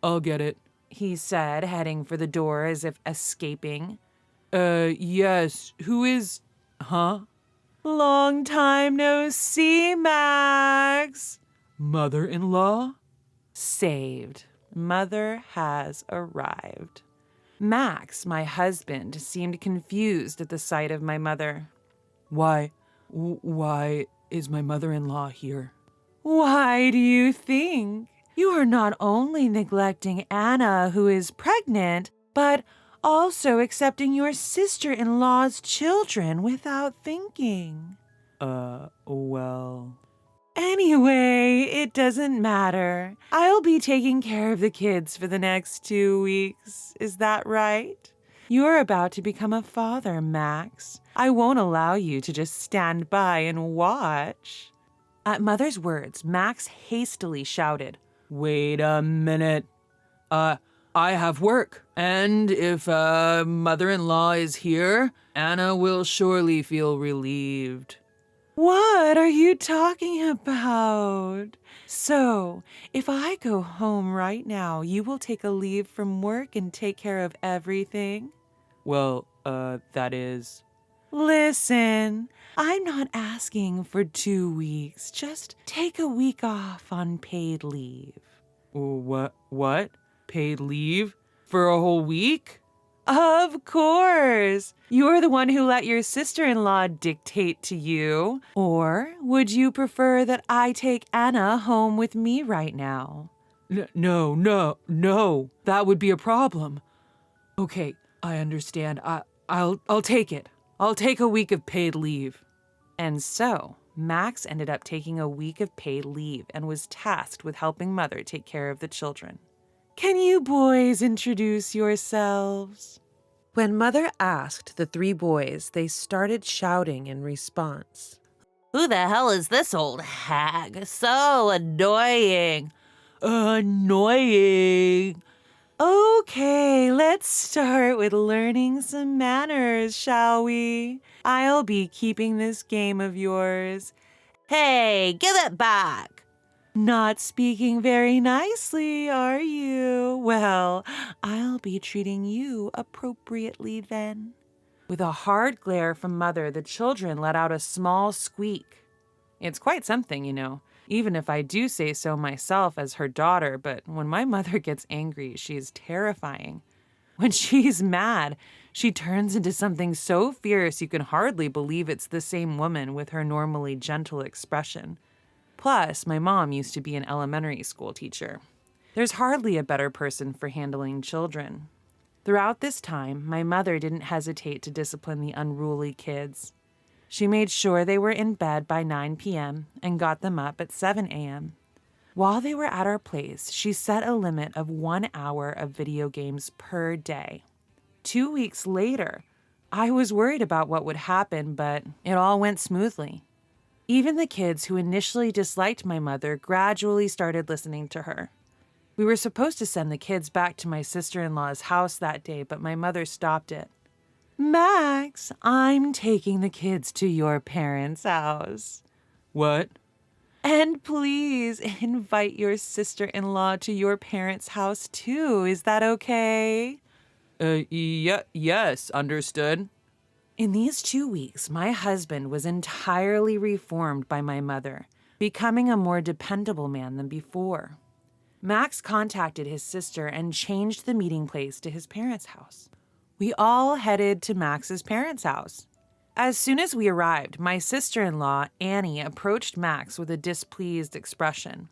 I'll get it, he said, heading for the door as if escaping. Yes, who is... Huh? Long time no see, Max. Mother-in-law? Saved. Mother has arrived. Max, my husband, seemed confused at the sight of my mother. Why is my mother-in-law here? Why do you think? You are not only neglecting Anna, who is pregnant, but also accepting your sister-in-law's children without thinking. Well... Anyway, it doesn't matter. I'll be taking care of the kids for the next 2 weeks. Is that right? You're about to become a father, Max. I won't allow you to just stand by and watch. At Mother's words, Max hastily shouted, Wait a minute. I have work. And if mother-in-law is here, Anna will surely feel relieved. What are you talking about? So, if I go home right now, you will take a leave from work and take care of everything? Well, that is... Listen, I'm not asking for 2 weeks. Just take a week off on paid leave. What? Paid leave? For a whole week? Of course. You're the one who let your sister-in-law dictate to you. Or would you prefer that I take Anna home with me right now? No. That would be a problem. Okay, I understand. I'll take it. I'll take a week of paid leave. And so, Max ended up taking a week of paid leave and was tasked with helping Mother take care of the children. Can you boys introduce yourselves? When Mother asked the 3 boys, they started shouting in response. Who the hell is this old hag? So annoying. Annoying. Okay, let's start with learning some manners, shall we? I'll be keeping this game of yours. Hey, give it back. Not speaking very nicely, are you? Well, I'll be treating you appropriately then. With a hard glare from Mother, the children let out a small squeak. It's quite something, you know, even if I do say so myself as her daughter, but when my mother gets angry, she is terrifying. When she's mad, she turns into something so fierce you can hardly believe it's the same woman with her normally gentle expression. Plus, my mom used to be an elementary school teacher. There's hardly a better person for handling children. Throughout this time, my mother didn't hesitate to discipline the unruly kids. She made sure they were in bed by 9 p.m. and got them up at 7 a.m. While they were at our place, she set a limit of 1 hour of video games per day. 2 weeks later, I was worried about what would happen, but it all went smoothly. Even the kids who initially disliked my mother gradually started listening to her. We were supposed to send the kids back to my sister-in-law's house that day, but my mother stopped it. Max, I'm taking the kids to your parents' house. What? And please invite your sister-in-law to your parents' house too. Is that okay? Yes, understood. In these 2 weeks, my husband was entirely reformed by my mother, becoming a more dependable man than before. Max contacted his sister and changed the meeting place to his parents' house. We all headed to Max's parents' house. As soon as we arrived, my sister-in-law, Annie, approached Max with a displeased expression.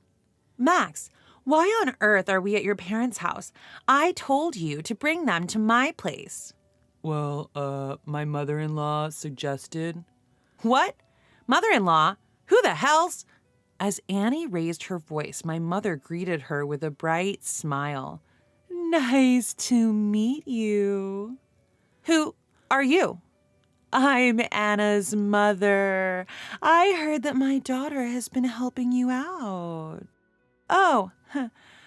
Max, why on earth are we at your parents' house? I told you to bring them to my place. Well, my mother-in-law suggested. What? Mother-in-law? Who the hell's? As Annie raised her voice, my mother greeted her with a bright smile. Nice to meet you. Who are you? I'm Anna's mother. I heard that my daughter has been helping you out. Oh,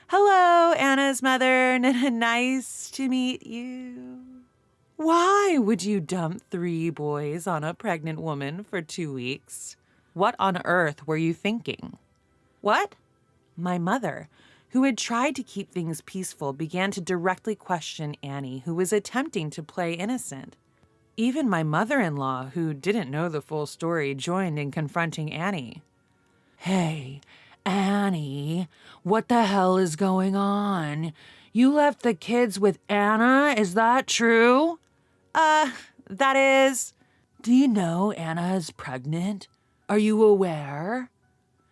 hello, Anna's mother. Nice to meet you. Why would you dump 3 boys on a pregnant woman for 2 weeks? What on earth were you thinking? What? My mother, who had tried to keep things peaceful, began to directly question Annie, who was attempting to play innocent. Even my mother-in-law, who didn't know the full story, joined in confronting Annie. Hey, Annie, what the hell is going on? You left the kids with Anna? Is that true? That is. Do you know Anna is pregnant? Are you aware?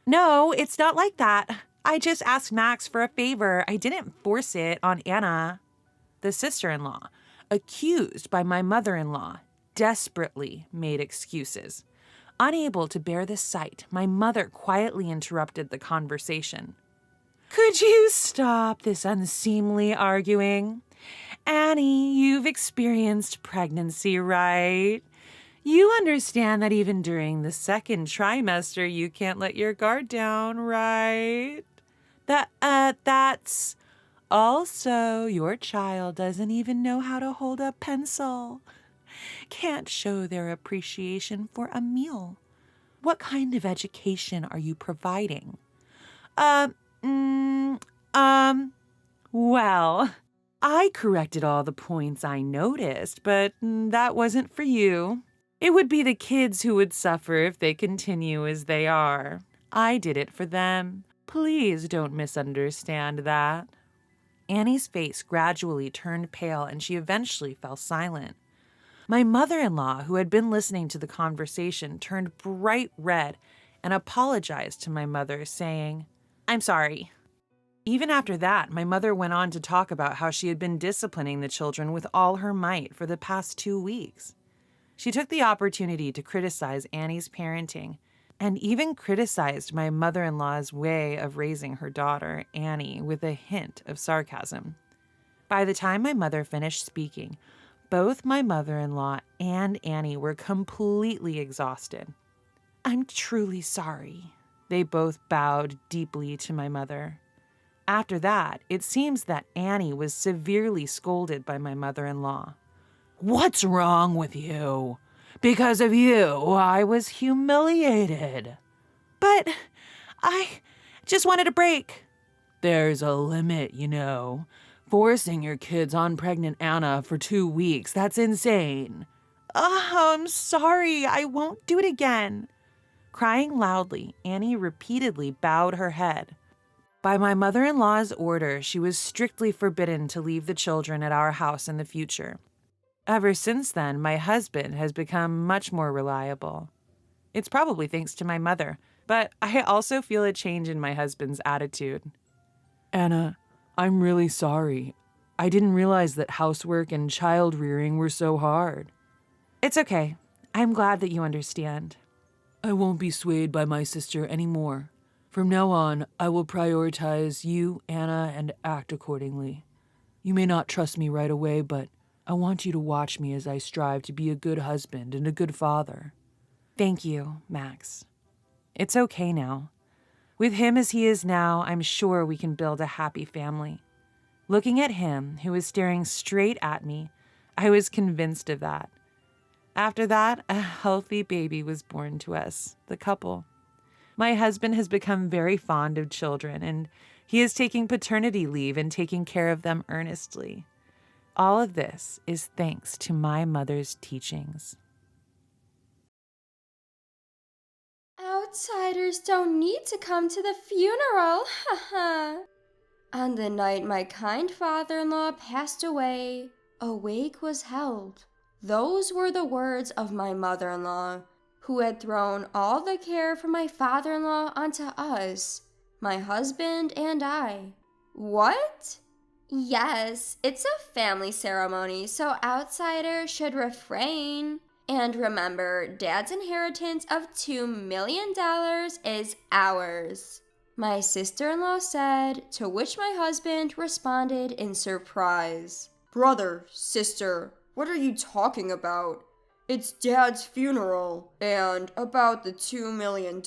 No, it's not like that. I just asked Max for a favor. I didn't force it on Anna. The sister-in-law, accused by my mother-in-law, desperately made excuses. Unable to bear the sight, my mother quietly interrupted the conversation. Could you stop this unseemly arguing? Annie, you've experienced pregnancy, right? You understand that even during the second trimester, you can't let your guard down, right? That's... Also, your child doesn't even know how to hold a pencil. Can't show their appreciation for a meal. What kind of education are you providing? Well, I corrected all the points I noticed, but that wasn't for you. It would be the kids who would suffer if they continue as they are. I did it for them. Please don't misunderstand that. Annie's face gradually turned pale and she eventually fell silent. My mother-in-law, who had been listening to the conversation, turned bright red and apologized to my mother, saying, "I'm sorry." Even after that, my mother went on to talk about how she had been disciplining the children with all her might for the past 2 weeks. She took the opportunity to criticize Annie's parenting and even criticized my mother-in-law's way of raising her daughter, Annie, with a hint of sarcasm. By the time my mother finished speaking, both my mother-in-law and Annie were completely exhausted. I'm truly sorry. They both bowed deeply to my mother. After that, it seems that Annie was severely scolded by my mother-in-law. What's wrong with you? Because of you, I was humiliated. But I just wanted a break. There's a limit, you know. Forcing your kids on pregnant Anna for 2 weeks, that's insane. Oh, I'm sorry. I won't do it again. Crying loudly, Annie repeatedly bowed her head. By my mother-in-law's order, she was strictly forbidden to leave the children at our house in the future. Ever since then, my husband has become much more reliable. It's probably thanks to my mother, but I also feel a change in my husband's attitude. Anna, I'm really sorry. I didn't realize that housework and child rearing were so hard. It's okay. I'm glad that you understand. I won't be swayed by my sister anymore. From now on, I will prioritize you, Anna, and act accordingly. You may not trust me right away, but I want you to watch me as I strive to be a good husband and a good father. Thank you, Max. It's okay now. With him as he is now, I'm sure we can build a happy family. Looking at him, who was staring straight at me, I was convinced of that. After that, a healthy baby was born to us, the couple. My husband has become very fond of children, and he is taking paternity leave and taking care of them earnestly. All of this is thanks to my mother's teachings. Outsiders don't need to come to the funeral, haha. On the night my kind father-in-law passed away, a wake was held. Those were the words of my mother-in-law, who had thrown all the care for my father-in-law onto us, my husband and I. What? Yes, it's a family ceremony, so outsiders should refrain. And remember, Dad's inheritance of $2 million is ours, my sister-in-law said, to which my husband responded in surprise. Brother, sister, what are you talking about? It's Dad's funeral, and about the $2 million.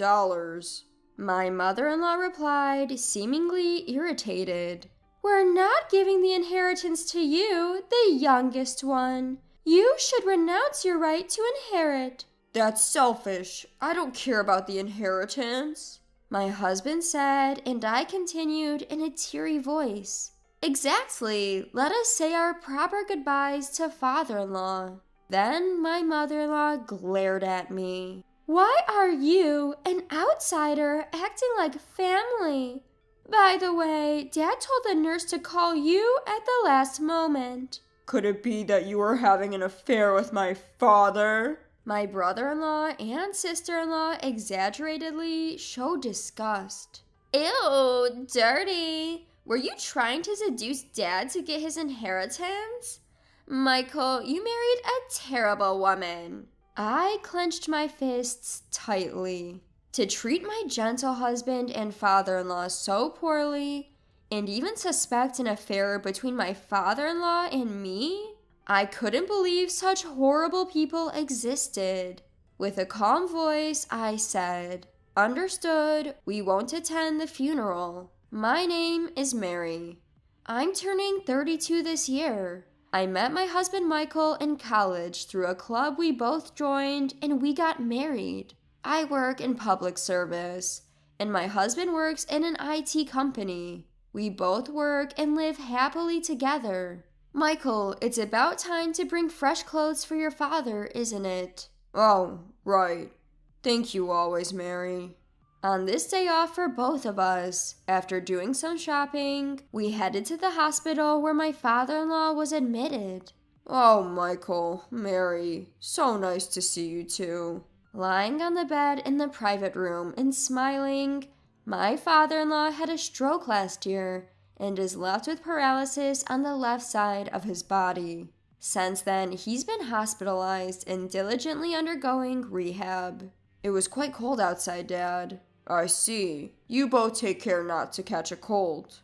My mother-in-law replied, seemingly irritated. We're not giving the inheritance to you, the youngest one. You should renounce your right to inherit. That's selfish. I don't care about the inheritance, my husband said, and I continued in a teary voice. Exactly. Let us say our proper goodbyes to father-in-law. Then my mother-in-law glared at me. Why are you, an outsider, acting like family? By the way, Dad told the nurse to call you at the last moment. Could it be that you were having an affair with my father? My brother-in-law and sister-in-law exaggeratedly showed disgust. Ew, dirty. Were you trying to seduce Dad to get his inheritance? Michael, you married a terrible woman. I clenched my fists tightly. To treat my gentle husband and father-in-law so poorly, and even suspect an affair between my father-in-law and me? I couldn't believe such horrible people existed. With a calm voice, I said, "Understood, we won't attend the funeral. My name is Mary. I'm turning 32 this year. I met my husband Michael in college through a club we both joined, and we got married. I work in public service, and my husband works in an IT company. We both work and live happily together. Michael, it's about time to bring fresh clothes for your father, isn't it?" "Oh, right. Thank you always, Mary." On this day off for both of us, after doing some shopping, we headed to the hospital where my father-in-law was admitted. "Oh, Michael, Mary, so nice to see you too." Lying on the bed in the private room and smiling, my father-in-law had a stroke last year and is left with paralysis on the left side of his body. Since then, he's been hospitalized and diligently undergoing rehab. "It was quite cold outside, Dad." "I see. You both take care not to catch a cold."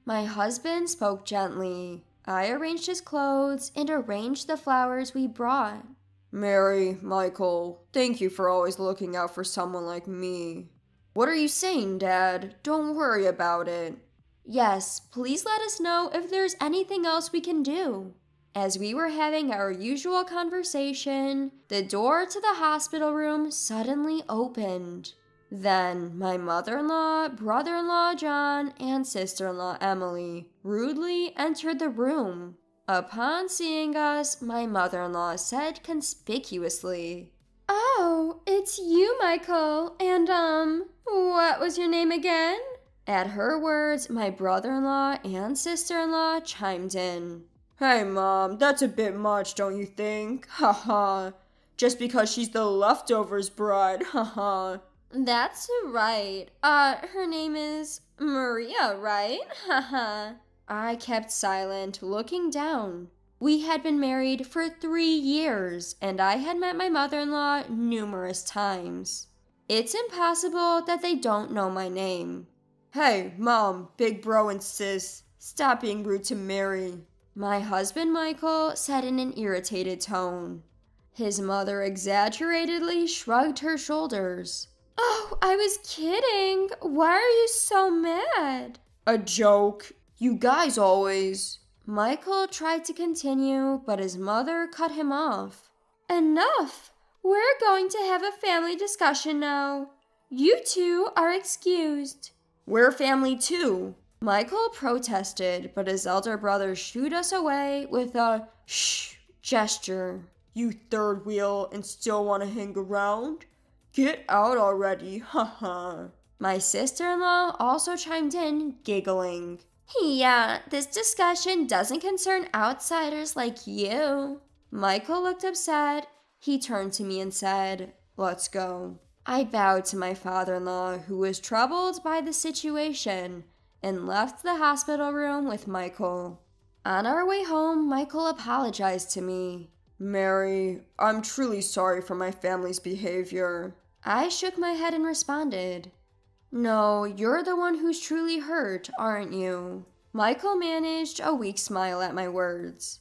My husband spoke gently. I arranged his clothes and arranged the flowers we brought. "Mary, Michael, thank you for always looking out for someone like me." "What are you saying, Dad? Don't worry about it." "Yes, please let us know if there's anything else we can do." As we were having our usual conversation, the door to the hospital room suddenly opened. Then my mother-in-law, brother-in-law John, and sister-in-law Emily rudely entered the room. Upon seeing us, my mother-in-law said conspicuously, "Oh, it's you, Michael, and what was your name again?" At her words, my brother-in-law and sister-in-law chimed in. "Hey, Mom, that's a bit much, don't you think? Ha ha. Just because she's the leftovers bride, ha ha." "That's right. Her name is Maria, right? Haha." I kept silent, looking down. We had been married for 3 years, and I had met my mother-in-law numerous times. It's impossible that they don't know my name. "Hey, Mom, big bro and sis, stop being rude to Mary," my husband Michael said in an irritated tone. His mother exaggeratedly shrugged her shoulders. "Oh, I was kidding. Why are you so mad?" "A joke. You guys always..." Michael tried to continue, but his mother cut him off. "Enough! We're going to have a family discussion now. You two are excused." "We're family too." Michael protested, but his elder brother shooed us away with a shh gesture. "You third wheel and still want to hang around? Get out already, haha." My sister-in-law also chimed in, giggling. "Yeah, this discussion doesn't concern outsiders like you." Michael looked upset. He turned to me and said, "Let's go." I bowed to my father-in-law, who was troubled by the situation, and left the hospital room with Michael. On our way home, Michael apologized to me. "Mary, I'm truly sorry for my family's behavior." I shook my head and responded, "No, you're the one who's truly hurt, aren't you?" Michael managed a weak smile at my words.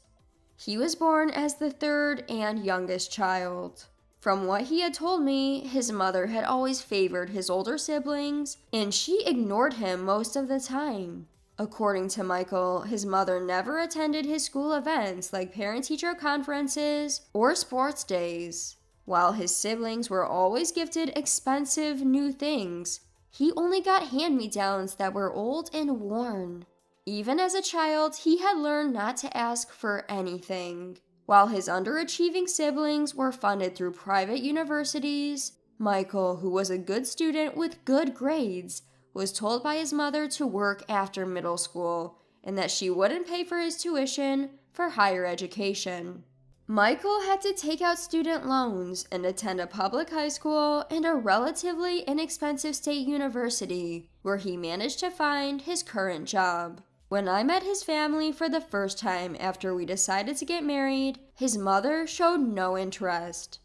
He was born as the third and youngest child. From what he had told me, his mother had always favored his older siblings, and she ignored him most of the time. According to Michael, his mother never attended his school events like parent-teacher conferences or sports days. While his siblings were always gifted expensive new things, he only got hand-me-downs that were old and worn. Even as a child, he had learned not to ask for anything. While his underachieving siblings were funded through private universities, Michael, who was a good student with good grades, was told by his mother to work after middle school and that she wouldn't pay for his tuition for higher education. Michael had to take out student loans and attend a public high school and a relatively inexpensive state university, where he managed to find his current job. When I met his family for the first time after we decided to get married, his mother showed no interest.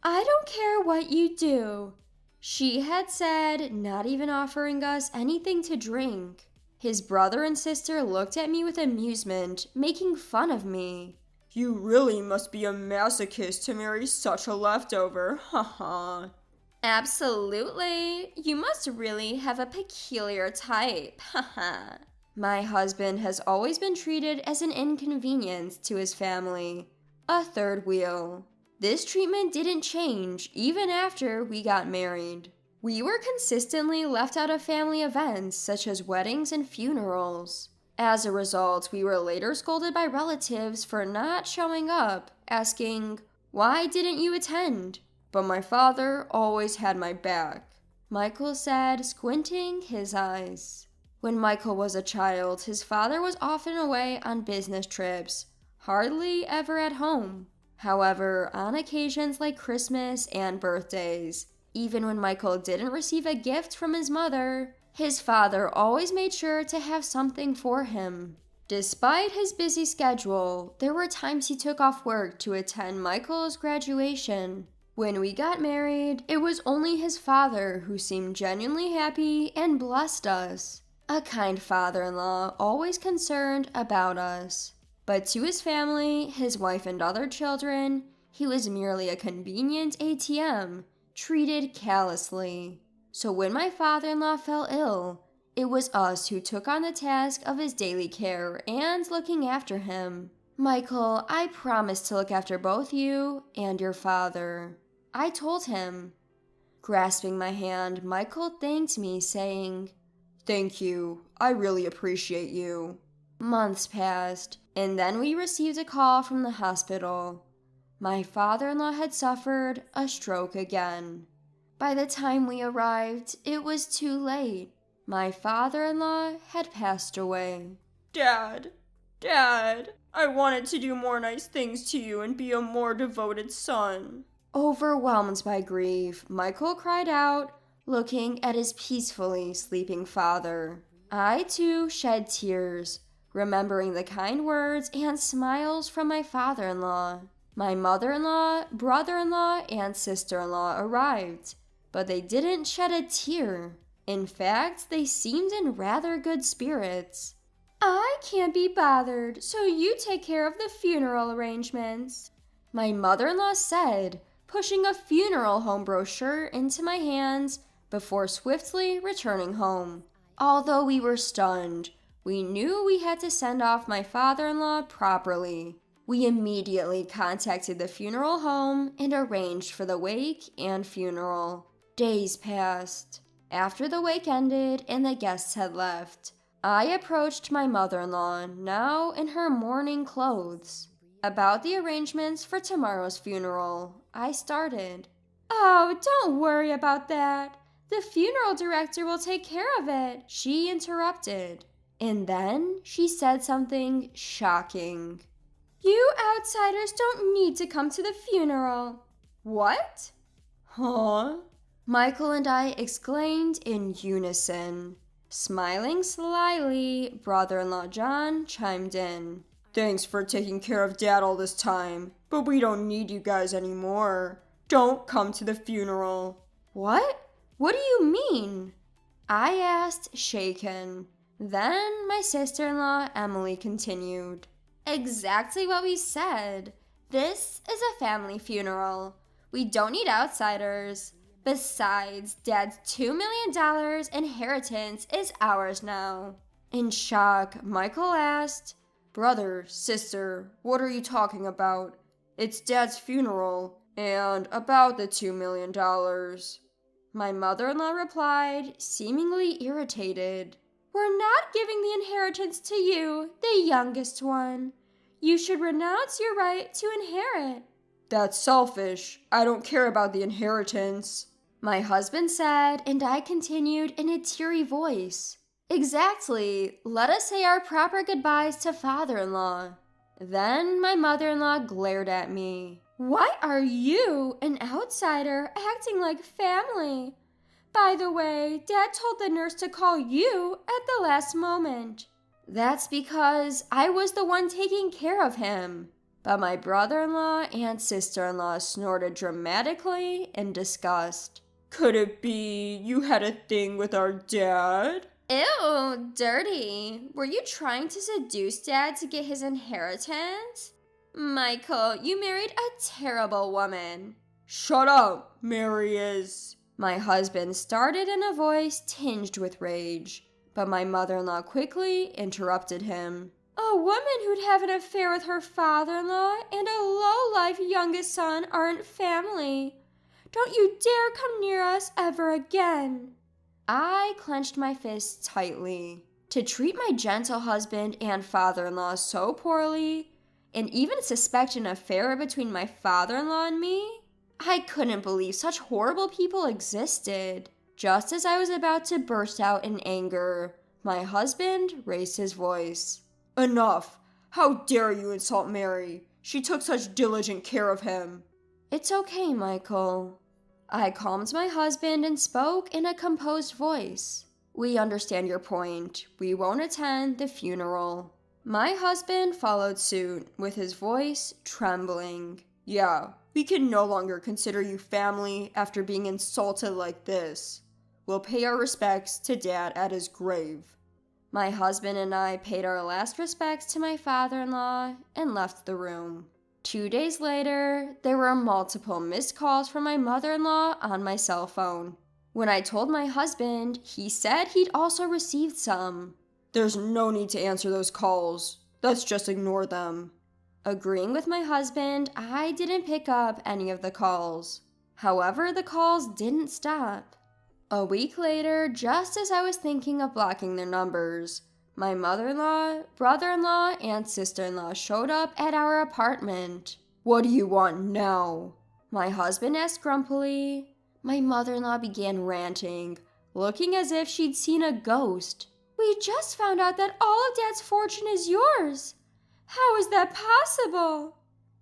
"I don't care what you do," she had said, not even offering us anything to drink. His brother and sister looked at me with amusement, making fun of me. You really must be a masochist to marry such a leftover, haha. Absolutely. You must really have a peculiar type, haha. My husband has always been treated as an inconvenience to his family, a third wheel. This treatment didn't change even after we got married. We were consistently left out of family events such as weddings and funerals. As a result, we were later scolded by relatives for not showing up, asking, "Why didn't you attend?" But my father always had my back, Michael said, squinting his eyes. When Michael was a child, his father was often away on business trips, hardly ever at home. However, on occasions like Christmas and birthdays, even when Michael didn't receive a gift from his mother, his father always made sure to have something for him. Despite his busy schedule, there were times he took off work to attend Michael's graduation. When we got married, it was only his father who seemed genuinely happy and blessed us. A kind father-in-law, always concerned about us. But to his family, his wife and other children, he was merely a convenient ATM, treated callously. So when my father-in-law fell ill, it was us who took on the task of his daily care and looking after him. "Michael, I promise to look after both you and your father," I told him. Grasping my hand, Michael thanked me, saying, "Thank you. I really appreciate you." Months passed, and then we received a call from the hospital. My father-in-law had suffered a stroke again. By the time we arrived, it was too late. My father-in-law had passed away. Dad, I wanted to do more nice things to you and be a more devoted son. Overwhelmed by grief, Michael cried out, looking at his peacefully sleeping father. I, too, shed tears, remembering the kind words and smiles from my father-in-law. My mother-in-law, brother-in-law, and sister-in-law arrived, but they didn't shed a tear. In fact, they seemed in rather good spirits. "I can't be bothered, so you take care of the funeral arrangements," my mother-in-law said, pushing a funeral home brochure into my hands before swiftly returning home. Although we were stunned, we knew we had to send off my father-in-law properly. We immediately contacted the funeral home and arranged for the wake and funeral. Days passed. After the wake ended and the guests had left, I approached my mother-in-law, now in her mourning clothes. About the arrangements for tomorrow's funeral, I started. "Oh, don't worry about that. The funeral director will take care of it," she interrupted. And then she said something shocking. "You outsiders don't need to come to the funeral." What? Huh? Michael and I exclaimed in unison. Smiling slyly, brother-in-law John chimed in. "Thanks for taking care of Dad all this time, but we don't need you guys anymore. Don't come to the funeral." "What? What do you mean?" I asked, shaken. Then my sister-in-law Emily continued. "Exactly what we said. This is a family funeral. We don't need outsiders. Besides, Dad's $2 million inheritance is ours now." In shock, Michael asked, "Brother, sister, what are you talking about? It's Dad's funeral, and about the $2 million. My mother-in-law replied, seemingly irritated. "We're not giving the inheritance to you, the youngest one. You should renounce your right to inherit." That's selfish. I don't care about the inheritance." My husband said, and I continued in a teary voice. Exactly. Let us say our proper goodbyes to father-in-law. Then my mother-in-law glared at me. Why are you, an outsider, acting like family? By the way, Dad told the nurse to call you at the last moment. That's because I was the one taking care of him. But my brother-in-law and sister-in-law snorted dramatically in disgust. Could it be you had a thing with our dad? Ew, dirty. Were you trying to seduce Dad to get his inheritance? Michael, you married a terrible woman. Shut up, Mary is. My husband started in a voice tinged with rage, but my mother-in-law quickly interrupted him. A woman who'd have an affair with her father-in-law and a low-life youngest son aren't family. Don't you dare come near us ever again. I clenched my fists tightly. To treat my gentle husband and father-in-law so poorly, and even suspect an affair between my father-in-law and me? I couldn't believe such horrible people existed. Just as I was about to burst out in anger, my husband raised his voice. Enough! How dare you insult Mary? She took such diligent care of him. It's okay, Michael. I calmed my husband and spoke in a composed voice. We understand your point. We won't attend the funeral. My husband followed suit, with his voice trembling. Yeah, we can no longer consider you family after being insulted like this. We'll pay our respects to Dad at his grave. My husband and I paid our last respects to my father-in-law and left the room. 2 days later, there were multiple missed calls from my mother-in-law on my cell phone. When I told my husband, he said he'd also received some. There's no need to answer those calls. Let's just ignore them. Agreeing with my husband, I didn't pick up any of the calls. However, the calls didn't stop. A week later, just as I was thinking of blocking their numbers, my mother-in-law, brother-in-law, and sister-in-law showed up at our apartment. What do you want now? My husband asked grumpily. My mother-in-law began ranting, looking as if she'd seen a ghost. We just found out that all of Dad's fortune is yours. How is that possible?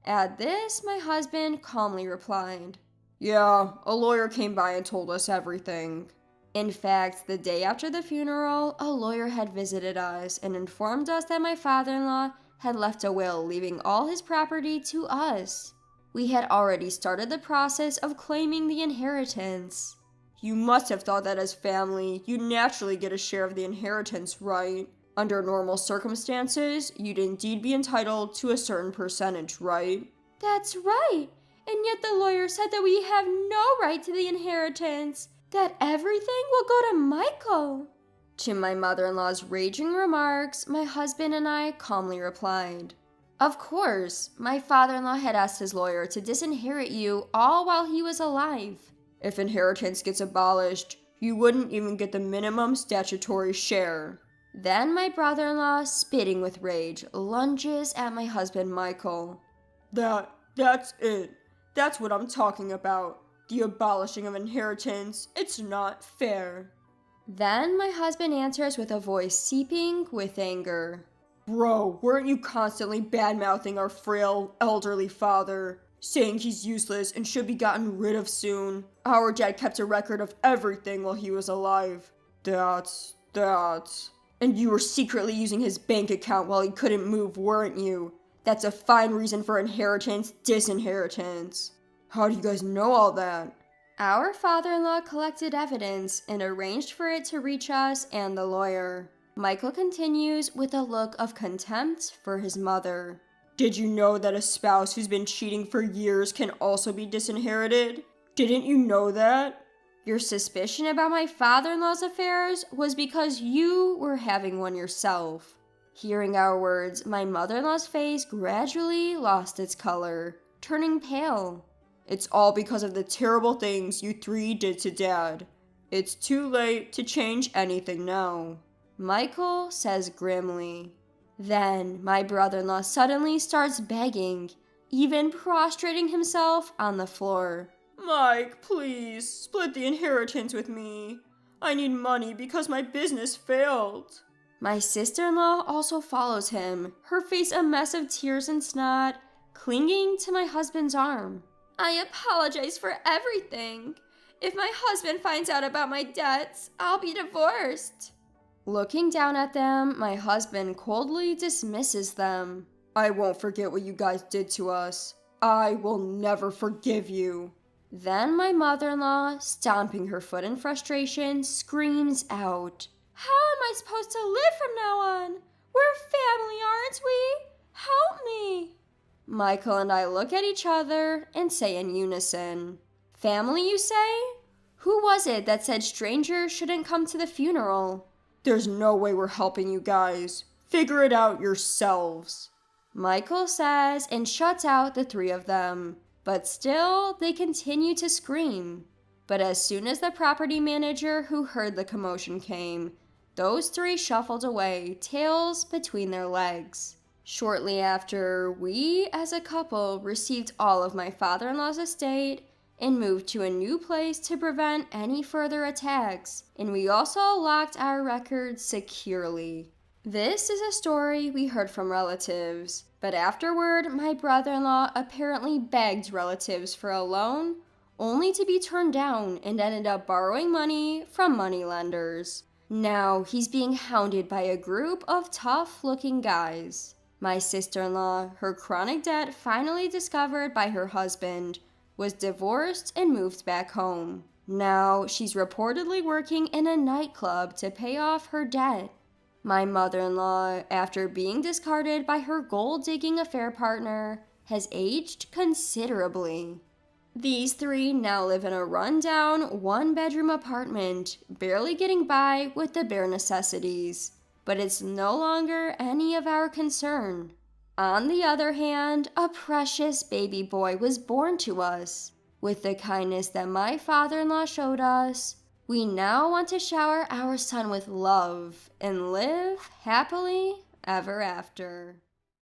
At this, my husband calmly replied, Yeah, a lawyer came by and told us everything. In fact, the day after the funeral, a lawyer had visited us and informed us that my father-in-law had left a will leaving all his property to us. We had already started the process of claiming the inheritance. You must have thought that as family, you'd naturally get a share of the inheritance, right? Under normal circumstances, you'd indeed be entitled to a certain percentage, right? That's right. And yet the lawyer said that we have no right to the inheritance. That everything will go to Michael. To my mother-in-law's raging remarks, my husband and I calmly replied, Of course, my father-in-law had asked his lawyer to disinherit you all while he was alive. If inheritance gets abolished, you wouldn't even get the minimum statutory share. Then my brother-in-law, spitting with rage, lunges at my husband Michael. That's it. That's what I'm talking about. The abolishing of inheritance. It's not fair. Then my husband answers with a voice seeping with anger. Bro, weren't you constantly bad-mouthing our frail, elderly father, saying he's useless and should be gotten rid of soon? Our dad kept a record of everything while he was alive. That's... And you were secretly using his bank account while he couldn't move, weren't you? That's a fine reason for inheritance, disinheritance. How do you guys know all that? Our father-in-law collected evidence and arranged for it to reach us and the lawyer. Michael continues with a look of contempt for his mother. Did you know that a spouse who's been cheating for years can also be disinherited? Didn't you know that? Your suspicion about my father-in-law's affairs was because you were having one yourself. Hearing our words, my mother-in-law's face gradually lost its color, turning pale. It's all because of the terrible things you three did to Dad. It's too late to change anything now. Michael says grimly. Then my brother-in-law suddenly starts begging, even prostrating himself on the floor. Mike, please, split the inheritance with me. I need money because my business failed. My sister-in-law also follows him, her face a mess of tears and snot, clinging to my husband's arm. I apologize for everything. If my husband finds out about my debts, I'll be divorced. Looking down at them, my husband coldly dismisses them. I won't forget what you guys did to us. I will never forgive you. Then my mother-in-law, stomping her foot in frustration, screams out, "How am I supposed to live from now on? We're family, aren't we? Help me!" Michael and I look at each other and say in unison, "Family, you say? Who was it that said strangers shouldn't come to the funeral?" There's no way we're helping you guys. Figure it out yourselves. Michael says and shuts out the three of them, but still they continue to scream. But as soon as the property manager who heard the commotion came, those three shuffled away, tails between their legs. Shortly after, we as a couple received all of my father-in-law's estate and moved to a new place to prevent any further attacks, and we also locked our records securely. This is a story we heard from relatives, but afterward, my brother-in-law apparently begged relatives for a loan, only to be turned down and ended up borrowing money from moneylenders. Now he's being hounded by a group of tough-looking guys. My sister-in-law, her chronic debt finally discovered by her husband, was divorced and moved back home. Now she's reportedly working in a nightclub to pay off her debt. My mother-in-law, after being discarded by her gold-digging affair partner, has aged considerably. These three now live in a run-down, one-bedroom apartment, barely getting by with the bare necessities. But it's no longer any of our concern. On the other hand, a precious baby boy was born to us. With the kindness that my father-in-law showed us, we now want to shower our son with love and live happily ever after.